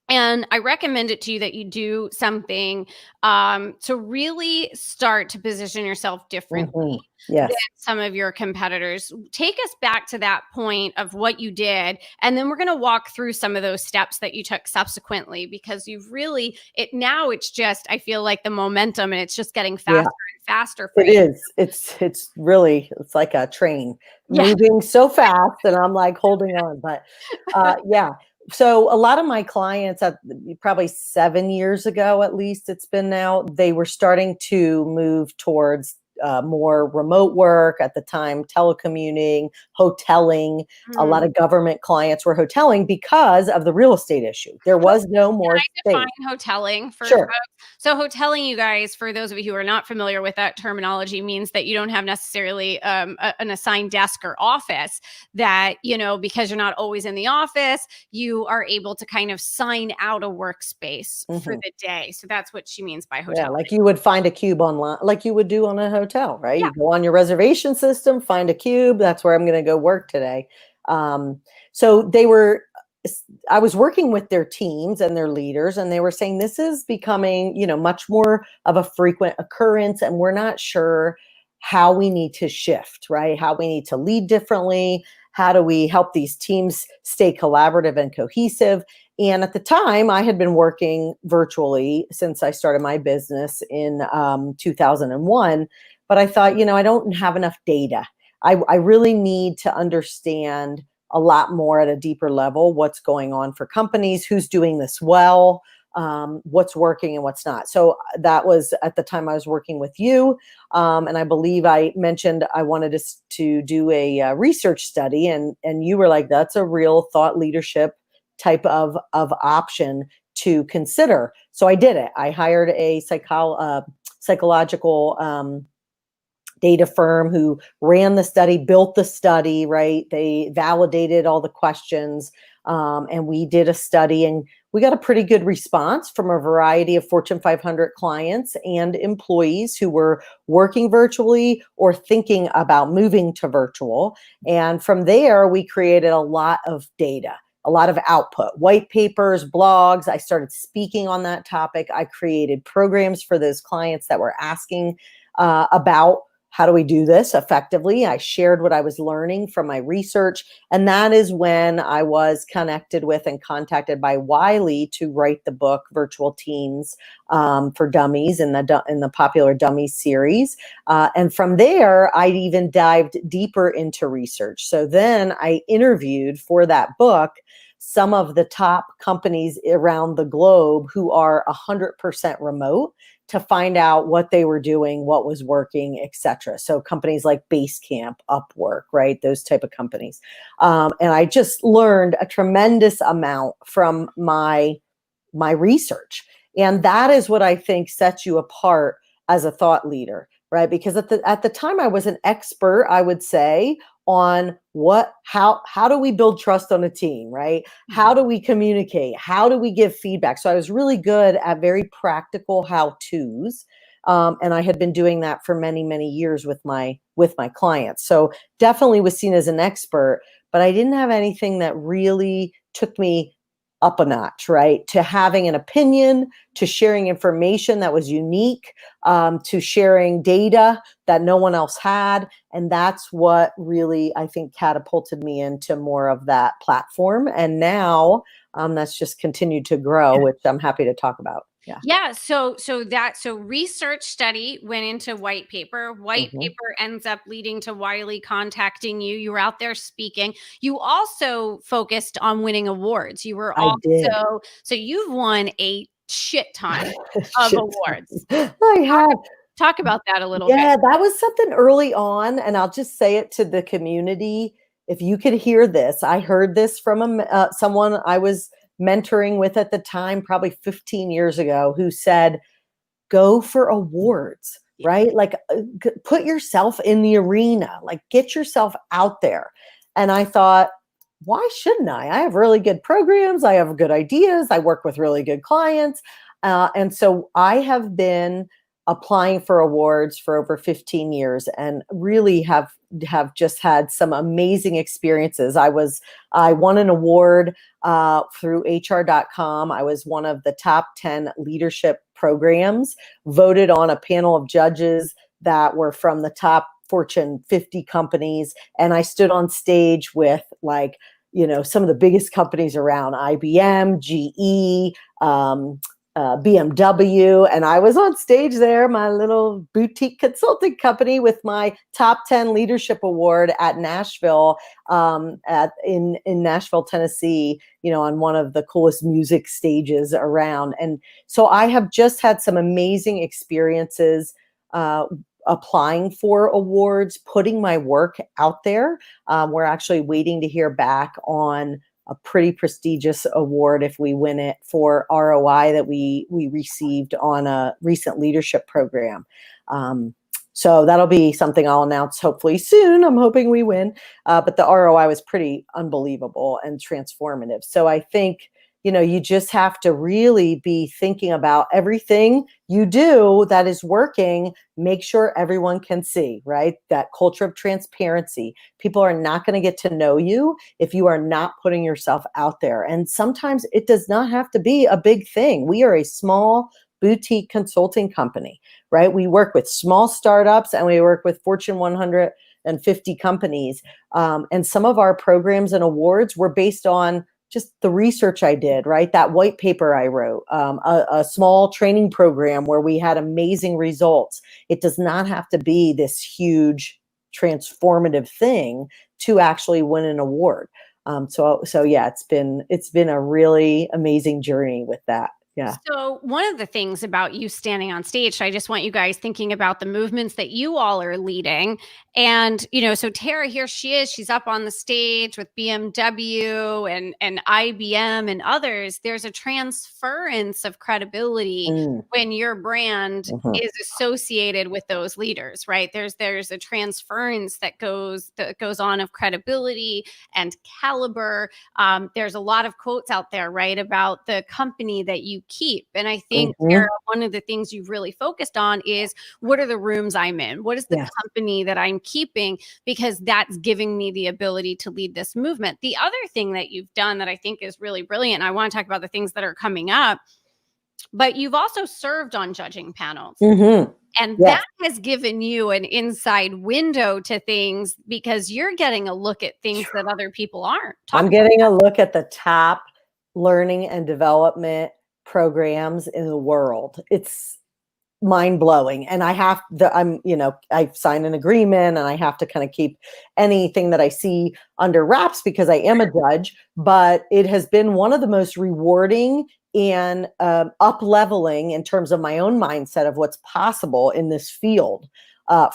[SPEAKER 1] And I recommend it to you that you do something to really start to position yourself differently
[SPEAKER 2] Yes.
[SPEAKER 1] than some of your competitors. Take us back to that point of what you did. And then we're going to walk through some of those steps that you took subsequently, because it's just, I feel like the momentum, and it's just getting faster and faster for
[SPEAKER 2] It
[SPEAKER 1] you.
[SPEAKER 2] is. It's really, it's like a train
[SPEAKER 1] Yeah.
[SPEAKER 2] moving so fast, and I'm like holding on. But yeah. So a lot of my clients, probably 7 years ago, at least it's been now, they were starting to move towards more remote work. At the time, telecommuting, hoteling. A lot of government clients were hoteling because of the real estate issue. There was no more
[SPEAKER 1] space. Define hoteling for folks. So hoteling, you guys, for those of you who are not familiar with that terminology, means that you don't have necessarily an assigned desk or office. That, because you're not always in the office, you are able to kind of sign out a workspace for the day. So that's what she means by hoteling.
[SPEAKER 2] Yeah, like you would find a cube online, like you would do on a hotel, right?
[SPEAKER 1] Yeah.
[SPEAKER 2] You go on your reservation system, find a cube. That's where I'm going to go work today. So I was working with their teams and their leaders, and they were saying this is becoming, much more of a frequent occurrence, and we're not sure how we need to shift, right? How we need to lead differently. How do we help these teams stay collaborative and cohesive? And at the time, I had been working virtually since I started my business in 2001. But I thought, I don't have enough data. I really need to understand a lot more at a deeper level what's going on for companies, who's doing this well, what's working and what's not. So that was at the time I was working with you. And I believe I mentioned I wanted to do a research study. And you were like, that's a real thought leadership type of option to consider. So I did it. I hired a psychological data firm who ran the study, built the study, right? They validated all the questions. And we did a study, and we got a pretty good response from a variety of Fortune 500 clients and employees who were working virtually or thinking about moving to virtual. And from there, we created a lot of data, a lot of output, white papers, blogs. I started speaking on that topic. I created programs for those clients that were asking about how do we do this effectively. I shared what I was learning from my research. And that is when I was connected with and contacted by Wiley to write the book Virtual Teams for Dummies in the popular Dummies series. And from there, I even dived deeper into research. So then I interviewed for that book some of the top companies around the globe who are 100% remote to find out what they were doing, what was working, etc. So companies like Basecamp, Upwork, right? Those type of companies. And I just learned a tremendous amount from my research. And that is what I think sets you apart as a thought leader, right? Because at the time I was an expert, I would say, on how do we build trust on a team, right? How do we communicate? How do we give feedback? So I was really good at very practical how-tos. And I had been doing that for many, many years with my clients. So definitely was seen as an expert, but I didn't have anything that really took me up a notch, right? To having an opinion, to sharing information that was unique, to sharing data that no one else had. And that's what really, I think, catapulted me into more of that platform. And now that's just continued to grow, which I'm happy to talk about. Yeah.
[SPEAKER 1] Yeah. So research study went into white paper. White
[SPEAKER 2] Mhm.
[SPEAKER 1] paper ends up leading to Wiley contacting you. You were out there speaking. You also focused on winning awards. You were
[SPEAKER 2] I did.
[SPEAKER 1] also, so you've won a shit ton of
[SPEAKER 2] Shit.
[SPEAKER 1] awards.
[SPEAKER 2] I have.
[SPEAKER 1] Talk about that a little bit.
[SPEAKER 2] Yeah, that was something early on, and I'll just say it to the community. If you could hear this, I heard this from someone I was mentoring with at the time, probably 15 years ago, who said, go for awards,
[SPEAKER 1] Yeah.
[SPEAKER 2] right? Like put yourself in the arena, like get yourself out there. And I thought, why shouldn't I? I have really good programs. I have good ideas. I work with really good clients. And so I have been applying for awards for over 15 years and really have just had some amazing experiences. I won an award through HR.com. I was one of the top 10 leadership programs, voted on a panel of judges that were from the top Fortune 50 companies. And I stood on stage with some of the biggest companies around, IBM, GE, BMW. And I was on stage there, my little boutique consulting company, with my top 10 leadership award at Nashville, in Nashville, Tennessee, on one of the coolest music stages around. And so I have just had some amazing experiences applying for awards, putting my work out there. We're actually waiting to hear back on a pretty prestigious award if we win it for ROI that we received on a recent leadership program. So that'll be something I'll announce hopefully soon. I'm hoping we win. But the ROI was pretty unbelievable and transformative. So I think, you just have to really be thinking about everything you do that is working. Make sure everyone can see, right? That culture of transparency. People are not going to get to know you if you are not putting yourself out there. And sometimes it does not have to be a big thing. We are a small boutique consulting company, right? We work with small startups and we work with Fortune 150 companies. And some of our programs and awards were based on just the research I did, right? That white paper I wrote, a small training program where we had amazing results. It does not have to be this huge transformative thing to actually win an award. So yeah, it's been a really amazing journey with that. Yeah.
[SPEAKER 1] So, one of the things about you standing on stage, I just want you guys thinking about the movements that you all are leading. And, so Tara, here she is, she's up on the stage with BMW and IBM and others. There's a transference of credibility
[SPEAKER 2] Mm.
[SPEAKER 1] when your brand
[SPEAKER 2] Mhm.
[SPEAKER 1] is associated with those leaders, right? There's a transference that goes on of credibility and caliber. There's a lot of quotes out there, right, about the company that you keep. And I think, Tara,
[SPEAKER 2] Mhm.
[SPEAKER 1] one of the things you've really focused on is, what are the rooms I'm in? What is the
[SPEAKER 2] Yes.
[SPEAKER 1] company that I'm keeping? Because that's giving me the ability to lead this movement. The other thing that you've done that I think is really brilliant, I want to talk about the things that are coming up, but you've also served on judging panels.
[SPEAKER 2] Mhm.
[SPEAKER 1] And that
[SPEAKER 2] Yes.
[SPEAKER 1] has given you an inside window to things because you're getting a look at things that other people aren't. Talk
[SPEAKER 2] I'm
[SPEAKER 1] about
[SPEAKER 2] getting a look at the top learning and development programs in the world. It's mind blowing. And I've signed an agreement and I have to kind of keep anything that I see under wraps because I am a judge. But it has been one of the most rewarding and up leveling in terms of my own mindset of what's possible in this field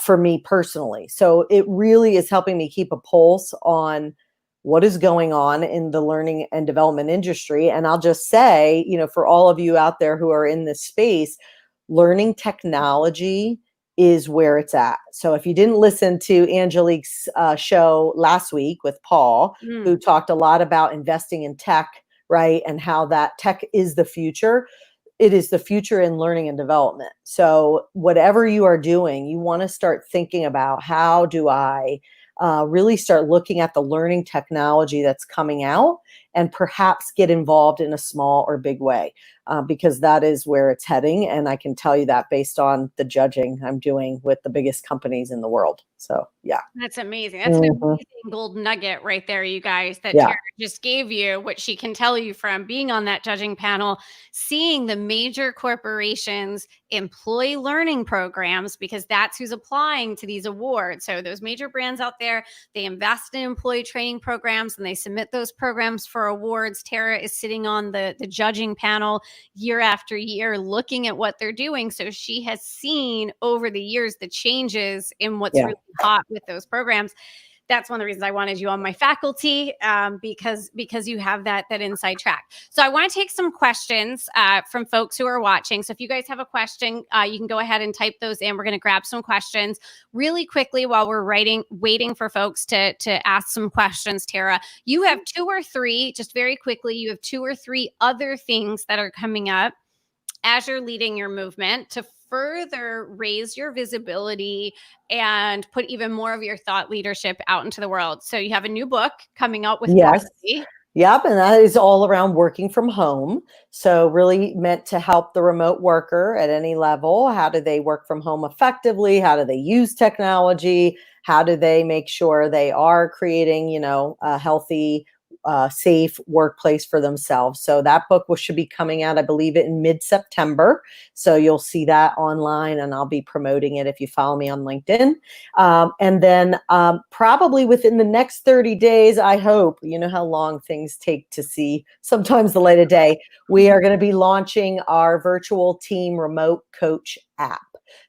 [SPEAKER 2] for me personally. So it really is helping me keep a pulse on what is going on in the learning and development industry. And I'll just say, for all of you out there who are in this space, learning technology is where it's at. So if you didn't listen to Angelique's show last week with Paul,
[SPEAKER 1] Mm.
[SPEAKER 2] who talked a lot about investing in tech, right? And how that tech is the future. It is the future in learning and development. So whatever you are doing, you want to start thinking about, how do I really start looking at the learning technology that's coming out and perhaps get involved in a small or big way, because that is where it's heading. And I can tell you that based on the judging I'm doing with the biggest companies in the world. So, yeah.
[SPEAKER 1] That's amazing. That's an
[SPEAKER 2] Mhm.
[SPEAKER 1] amazing gold nugget right there, you guys, that
[SPEAKER 2] Yeah.
[SPEAKER 1] Tara just gave you, what she can tell you from being on that judging panel, seeing the major corporations employ learning programs, because that's who's applying to these awards. So those major brands out there, they invest in employee training programs and they submit those programs for awards. Tara is sitting on the judging panel year after year, looking at what they're doing. So she has seen over the years the changes in what's
[SPEAKER 2] Yeah.
[SPEAKER 1] really hot with those programs. That's one of the reasons I wanted you on my faculty, because you have that inside track. So I want to take some questions from folks who are watching. So if you guys have a question, you can go ahead and type those in. We're going to grab some questions really quickly while we're waiting for folks to ask some questions. Tara, you have two or three, just very quickly, you have two or three other things that are coming up as you're leading your movement to further raise your visibility and put even more of your thought leadership out into the world. So you have a new book coming out with
[SPEAKER 2] Yes.
[SPEAKER 1] Privacy.
[SPEAKER 2] Yep, and that is all around working from home. So really meant to help the remote worker at any level. How do they work from home effectively? How do they use technology? How do they make sure they are creating, a healthy, safe workplace for themselves? So that book should be coming out, I believe, in mid-September. So you'll see that online, and I'll be promoting it if you follow me on LinkedIn. And then probably within the next 30 days, I hope, you know how long things take to see sometimes the light of day, we are going to be launching our virtual team remote coach app.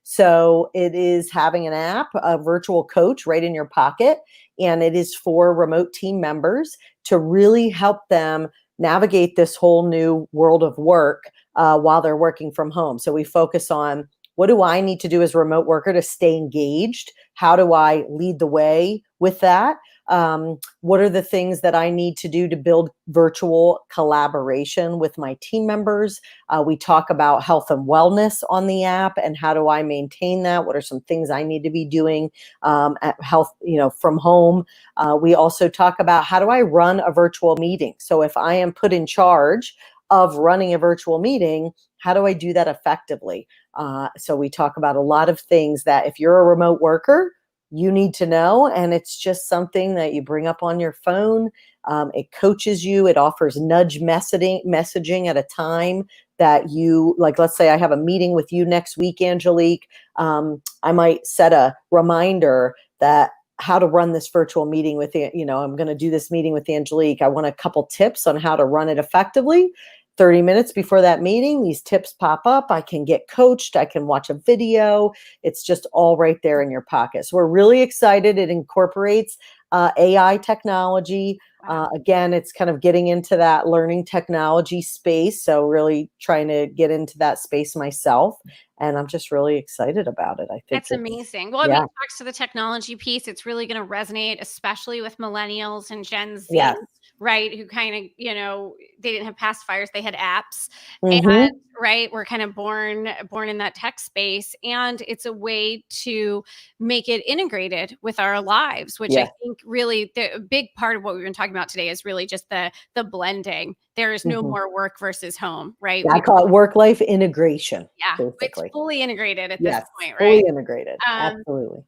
[SPEAKER 2] So it is having an app, a virtual coach right in your pocket, and it is for remote team members to really help them navigate this whole new world of work while they're working from home. So we focus on, what do I need to do as a remote worker to stay engaged? How do I lead the way with that? What are the things that I need to do to build virtual collaboration with my team members? We talk about health and wellness on the app, and how do I maintain that? What are some things I need to be doing at health, from home? We also talk about, how do I run a virtual meeting? So if I am put in charge of running a virtual meeting, how do I do that effectively? So we talk about a lot of things that, if you're a remote worker, you need to know. And it's just something that you bring up on your phone. It coaches you. It offers nudge messaging at a time that you, like, let's say I have a meeting with you next week, Angelique. I might set a reminder that, how to run this virtual meeting with, I'm going to do this meeting with Angelique. I want a couple tips on how to run it effectively. 30 minutes before that meeting, these tips pop up. I can get coached. I can watch a video. It's just all right there in your pocket. So we're really excited. It incorporates AI technology.
[SPEAKER 1] Wow.
[SPEAKER 2] Again, it's kind of getting into that learning technology space. So really trying to get into that space myself. And I'm just really excited about it. I think
[SPEAKER 1] That's
[SPEAKER 2] it's,
[SPEAKER 1] amazing. Well, I mean,
[SPEAKER 2] yeah,
[SPEAKER 1] it talks to the technology piece. It's really going to resonate, especially with millennials and Gen Z,
[SPEAKER 2] yes.
[SPEAKER 1] right? Who kind of, they didn't have pacifiers; they had apps, and
[SPEAKER 2] Mm-hmm.
[SPEAKER 1] right, we're kind of born in that tech space, and it's a way to make it integrated with our lives, which I
[SPEAKER 2] Yes.
[SPEAKER 1] think really the a big part of what we've been talking about today is really just the blending. There is no
[SPEAKER 2] Mm-hmm.
[SPEAKER 1] more work versus home, right?
[SPEAKER 2] Yeah, I call it work-life integration,
[SPEAKER 1] Yeah, it's
[SPEAKER 2] basically.
[SPEAKER 1] fully integrated at this
[SPEAKER 2] Yes,
[SPEAKER 1] point, right?
[SPEAKER 2] fully integrated.
[SPEAKER 1] Um,
[SPEAKER 2] Absolutely.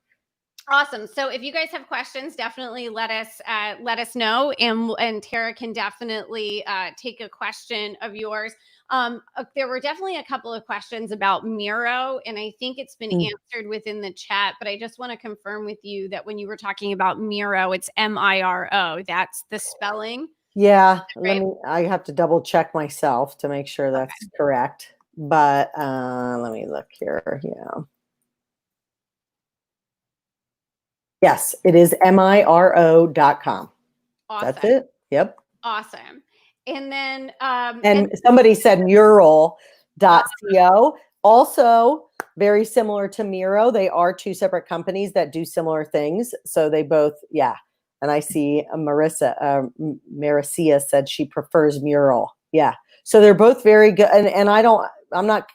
[SPEAKER 1] Awesome. So if you guys have questions, definitely let us know, and Tara can definitely take a question of yours. There were definitely a couple of questions about Miro, and I think it's been
[SPEAKER 2] Mm.
[SPEAKER 1] answered within the chat. But I just want to confirm with you that when you were talking about Miro, it's Miro. That's the spelling,
[SPEAKER 2] Yeah,
[SPEAKER 1] right?
[SPEAKER 2] I have to double check myself to make sure that's correct. But let me look here. Yeah. Yes, it is miro.com. That's
[SPEAKER 1] Awesome,
[SPEAKER 2] it. Yep.
[SPEAKER 1] awesome. And then
[SPEAKER 2] And somebody said mural.co. Also, very similar to Miro. They are two separate companies that do similar things. So they both, yeah. And I see Maricia said she prefers Mural. Yeah. So they're both very good. And I'm not,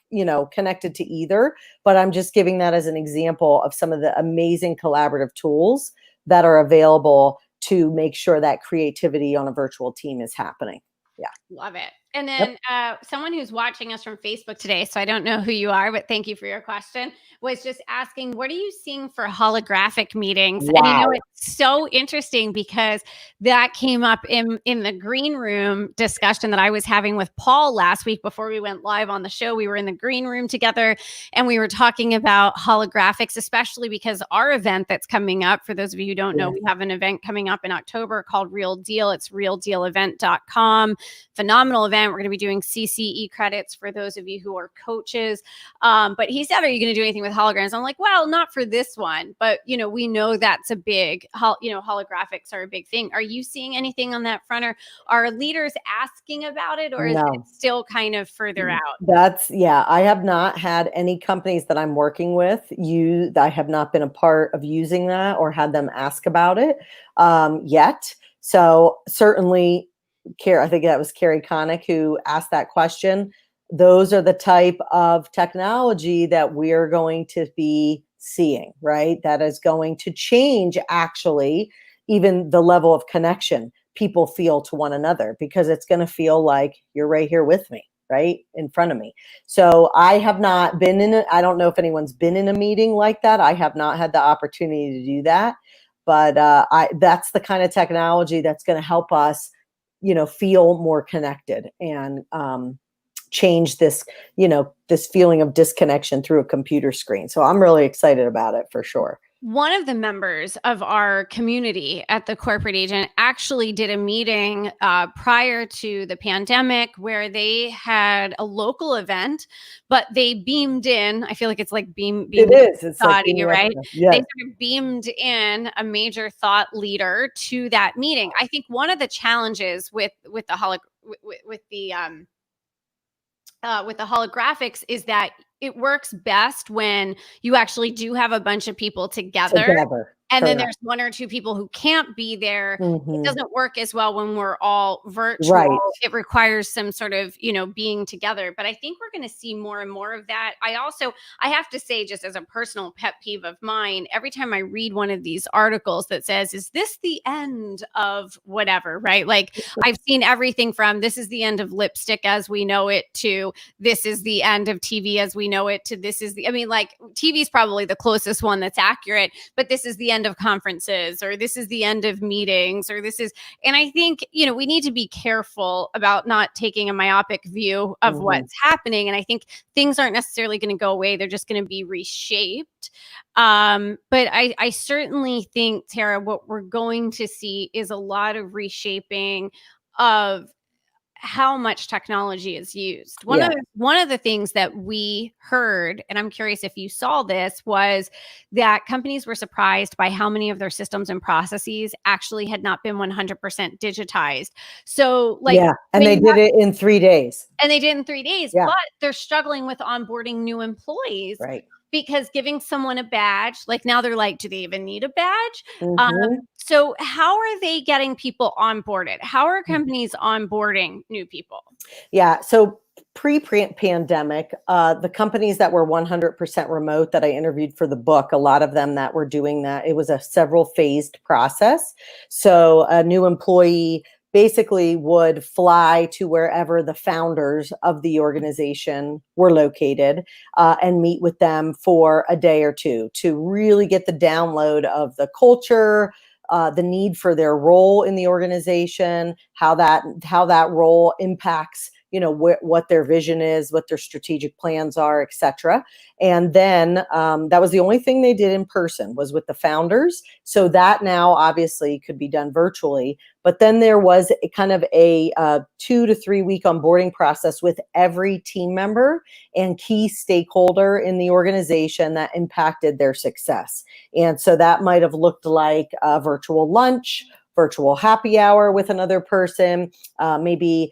[SPEAKER 2] connected to either, but I'm just giving that as an example of some of the amazing collaborative tools that are available to make sure that creativity on a virtual team is happening. Yeah.
[SPEAKER 1] love it. And
[SPEAKER 2] Yep.
[SPEAKER 1] then someone who's watching us from Facebook today, so I don't know who you are, but thank you for your question, was just asking, what are you seeing for holographic meetings? And
[SPEAKER 2] Wow.
[SPEAKER 1] it's so interesting because that came up in the green room discussion that I was having with Paul last week before we went live on the show. We were in the green room together and we were talking about holographics, especially because our event that's coming up, for those of you who don't know,
[SPEAKER 2] Yeah.
[SPEAKER 1] we have an event coming up in October called Real Deal. It's realdealevent.com. Phenomenal event. We're going to be doing CCE credits for those of you who are coaches. But he said, are you going to do anything with holograms? I'm like, well, not for this one, but we know that's a big, holographics are a big thing. Are you seeing anything on that front, or are leaders asking about it, or is it
[SPEAKER 2] No.
[SPEAKER 1] still kind of further out?
[SPEAKER 2] I have not had any companies that I'm working with I have not been a part of using that or had them ask about it yet. So certainly, I think that was Carrie Connick who asked that question. Those are the type of technology that we're going to be seeing, right? That is going to change actually even the level of connection people feel to one another, because it's going to feel like you're right here with me, right in front of me. So I have not been in it. I don't know if anyone's been in a meeting like that. I have not had the opportunity to do that, but that's the kind of technology that's going to help us, feel more connected and change this, this feeling of disconnection through a computer screen. So I'm really excited about it for sure.
[SPEAKER 1] One of the members of our community at the Corporate Agent actually did a meeting prior to the pandemic where they had a local event, but they beamed in. I feel like it's like beaming
[SPEAKER 2] It is. It's like
[SPEAKER 1] Saudi,
[SPEAKER 2] being
[SPEAKER 1] right? They
[SPEAKER 2] yes.
[SPEAKER 1] sort of beamed in a major thought leader to that meeting. I think one of the challenges with the with the holographics is that it works best when you actually do have a bunch of people together,
[SPEAKER 2] Together.
[SPEAKER 1] and then
[SPEAKER 2] Correct.
[SPEAKER 1] there's one or two people who can't be there. It
[SPEAKER 2] Hmm.
[SPEAKER 1] doesn't work as well when we're all virtual.
[SPEAKER 2] Right.
[SPEAKER 1] It requires some sort of, being together. But I think we're going to see more and more of that. I have to say, just as a personal pet peeve of mine, every time I read one of these articles that says, is this the end of whatever, right? Like I've seen everything from this is the end of lipstick as we know it to this is the end of TV as we know it to like TV is probably the closest one that's accurate, but this is the end of conferences, or this is the end of meetings, and I think, we need to be careful about not taking a myopic view of
[SPEAKER 2] Hmm.
[SPEAKER 1] what's happening. And I think things aren't necessarily going to go away. They're just going to be reshaped. But I certainly think, Tara, what we're going to see is a lot of reshaping of how much technology is used.
[SPEAKER 2] Yeah.
[SPEAKER 1] One of the things that we heard, and I'm curious if you saw this, was that companies were surprised by how many of their systems and processes actually had not been 100% digitized. So, like,
[SPEAKER 2] Yeah. And
[SPEAKER 1] when
[SPEAKER 2] they
[SPEAKER 1] you
[SPEAKER 2] did it in 3 days.
[SPEAKER 1] and they did in 3 days,
[SPEAKER 2] Yeah.
[SPEAKER 1] but they're struggling with onboarding new employees
[SPEAKER 2] Right.
[SPEAKER 1] because giving someone a badge, like, now they're like, "Do they even need a badge?"
[SPEAKER 2] Mhm.
[SPEAKER 1] So how are they getting people onboarded? How are companies onboarding new people?
[SPEAKER 2] Yeah. So pre-pandemic, the companies that were 100% remote that I interviewed for the book, a lot of them that were doing that, it was a several phased process. So a new employee basically would fly to wherever the founders of the organization were located, and meet with them for a day or two to really get the download of the culture, the need for their role in the organization, how that role impacts, what their vision is, what their strategic plans are, etc. And then that was the only thing they did in person, was with the founders. So that now obviously could be done virtually. But then there was a kind of a 2 to 3 week onboarding process with every team member and key stakeholder in the organization that impacted their success. And so that might have looked like a virtual lunch, virtual happy hour with another person, maybe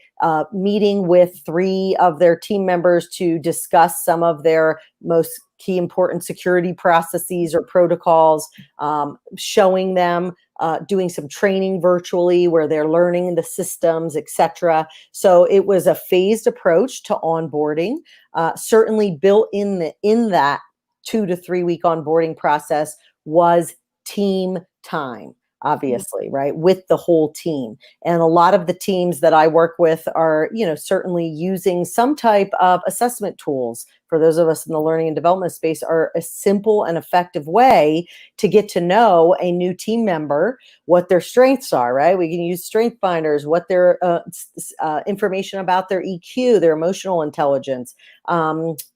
[SPEAKER 2] meeting with 3 of their team members to discuss some of their most key important security processes or protocols, showing them, doing some training virtually where they're learning the systems, etc. So it was a phased approach to onboarding, certainly built in that 2 to 3 week onboarding process was team time, obviously, right, with the whole team. And a lot of the teams that I work with are, certainly using some type of assessment tools. For those of us in the learning and development space, are a simple and effective way to get to know a new team member, what their strengths are, right? We can use strength finders, what their information about their EQ, their emotional intelligence.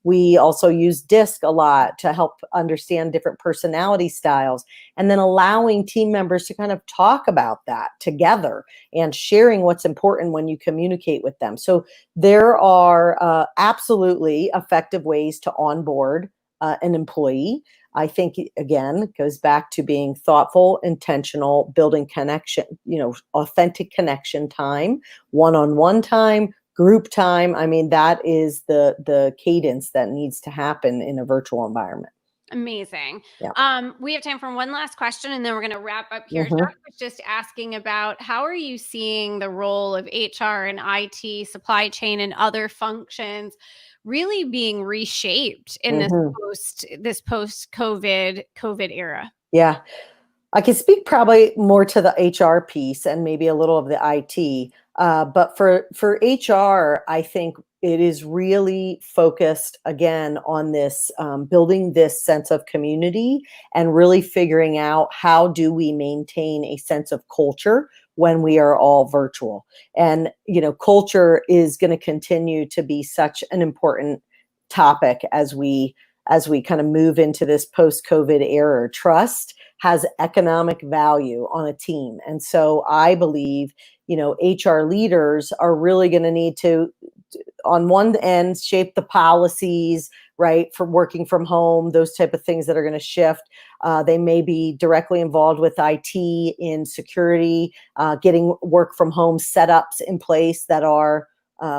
[SPEAKER 2] We also use DISC a lot to help understand different personality styles, and then allowing team members to kind of talk about that together and sharing what's important when you communicate with them. So there are absolutely effective ways to onboard an employee. I think, again, it goes back to being thoughtful, intentional, building connection, authentic connection time, one-on-one time, group time. I mean, that is the cadence that needs to happen in a virtual environment.
[SPEAKER 1] Amazing.
[SPEAKER 2] Yeah.
[SPEAKER 1] We have time for one last question, and then we're going to wrap up here. Josh
[SPEAKER 2] Hmm.
[SPEAKER 1] was just asking about, how are you seeing the role of HR and IT, supply chain, and other functions really being reshaped in
[SPEAKER 2] Hmm.
[SPEAKER 1] this post COVID era?
[SPEAKER 2] Yeah. I can speak probably more to the HR piece and maybe a little of the IT. But for HR, I think it is really focused again on this, building this sense of community and really figuring out how do we maintain a sense of culture when we are all virtual. And culture is going to continue to be such an important topic as we kind of move into this post-COVID era. Trust has economic value on a team. And so I believe, HR leaders are really going to need to, on one end, shape the policies, right, for working from home, those type of things that are going to shift. They may be directly involved with IT in security, getting work from home setups in place that are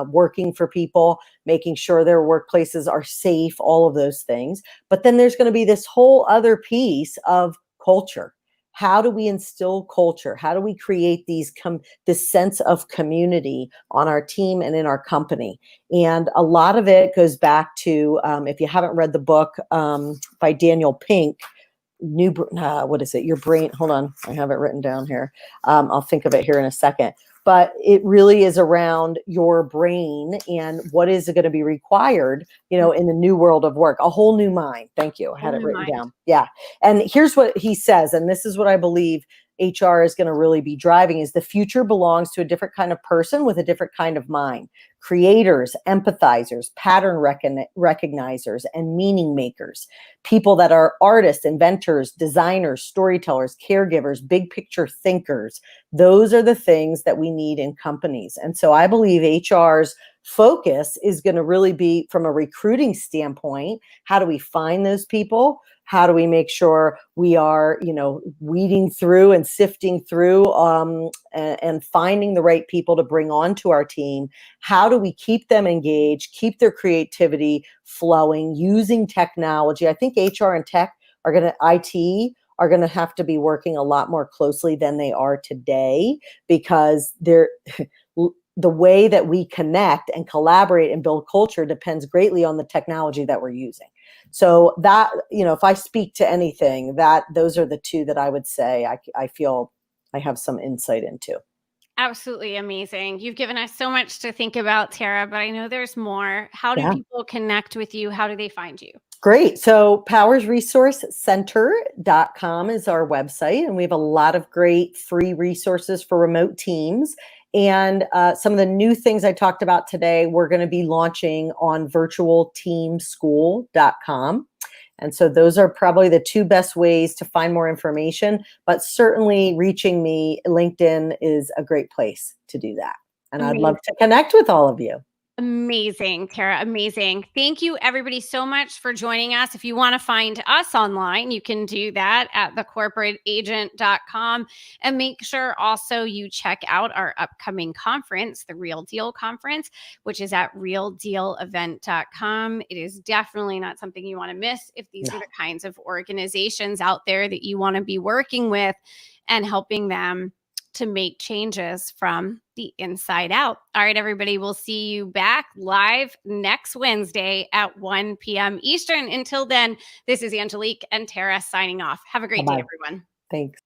[SPEAKER 2] working for people, making sure their workplaces are safe, all of those things. But then there's going to be this whole other piece of culture. How do we instill culture? How do we create this sense of community on our team and in our company? And a lot of it goes back to, if you haven't read the book by Daniel Pink, what is it? Your brain. Hold on, I have it written down here. I'll think of it here in a second. But it really is around your brain and what is going to be required, in the new world of work. A whole new mind. Thank you. I had it
[SPEAKER 1] New
[SPEAKER 2] written
[SPEAKER 1] mind.
[SPEAKER 2] down. Yeah. And here's what he says, and this is what I believe. HR is going to really be driving is the future belongs to a different kind of person with a different kind of mind. Creators, empathizers, pattern recognizers, and meaning makers. People that are artists, inventors, designers, storytellers, caregivers, big picture thinkers. Those are the things that we need in companies. And so I believe HR's focus is going to really be from a recruiting standpoint. How do we find those people? How do we make sure we are, weeding through and sifting through and finding the right people to bring onto our team? How do we keep them engaged, keep their creativity flowing, using technology? I think HR and tech IT are going to have to be working a lot more closely than they are today, because they're the way that we connect and collaborate and build culture depends greatly on the technology that we're using. So that, if I speak to anything, those are the two that I would say I feel I have some insight into.
[SPEAKER 1] Absolutely amazing. You've given us so much to think about, Tara, but I know there's more. How do
[SPEAKER 2] Yeah.
[SPEAKER 1] people connect with you? How do they find you?
[SPEAKER 2] Great. So powersresourcecenter.com is our website, and we have a lot of great free resources for remote teams. And some of the new things I talked about today, we're going to be launching on virtualteamschool.com. And so those are probably the two best ways to find more information, but certainly reaching me, LinkedIn is a great place to do that. And I'd love to connect with all of you.
[SPEAKER 1] Amazing, Tara. Amazing. Thank you, everybody, so much for joining us. If you want to find us online, you can do that at thecorporateagent.com. And make sure also you check out our upcoming conference, the Real Deal Conference, which is at realdealevent.com. It is definitely not something you want to miss if these are the kinds of organizations out there that you want to be working with and helping them to make changes from the inside out. All right, everybody, we'll see you back live next Wednesday at 1 p.m. Eastern. Until then, this is Angelique and Tara signing off. Have a great day, everyone.
[SPEAKER 2] Thanks.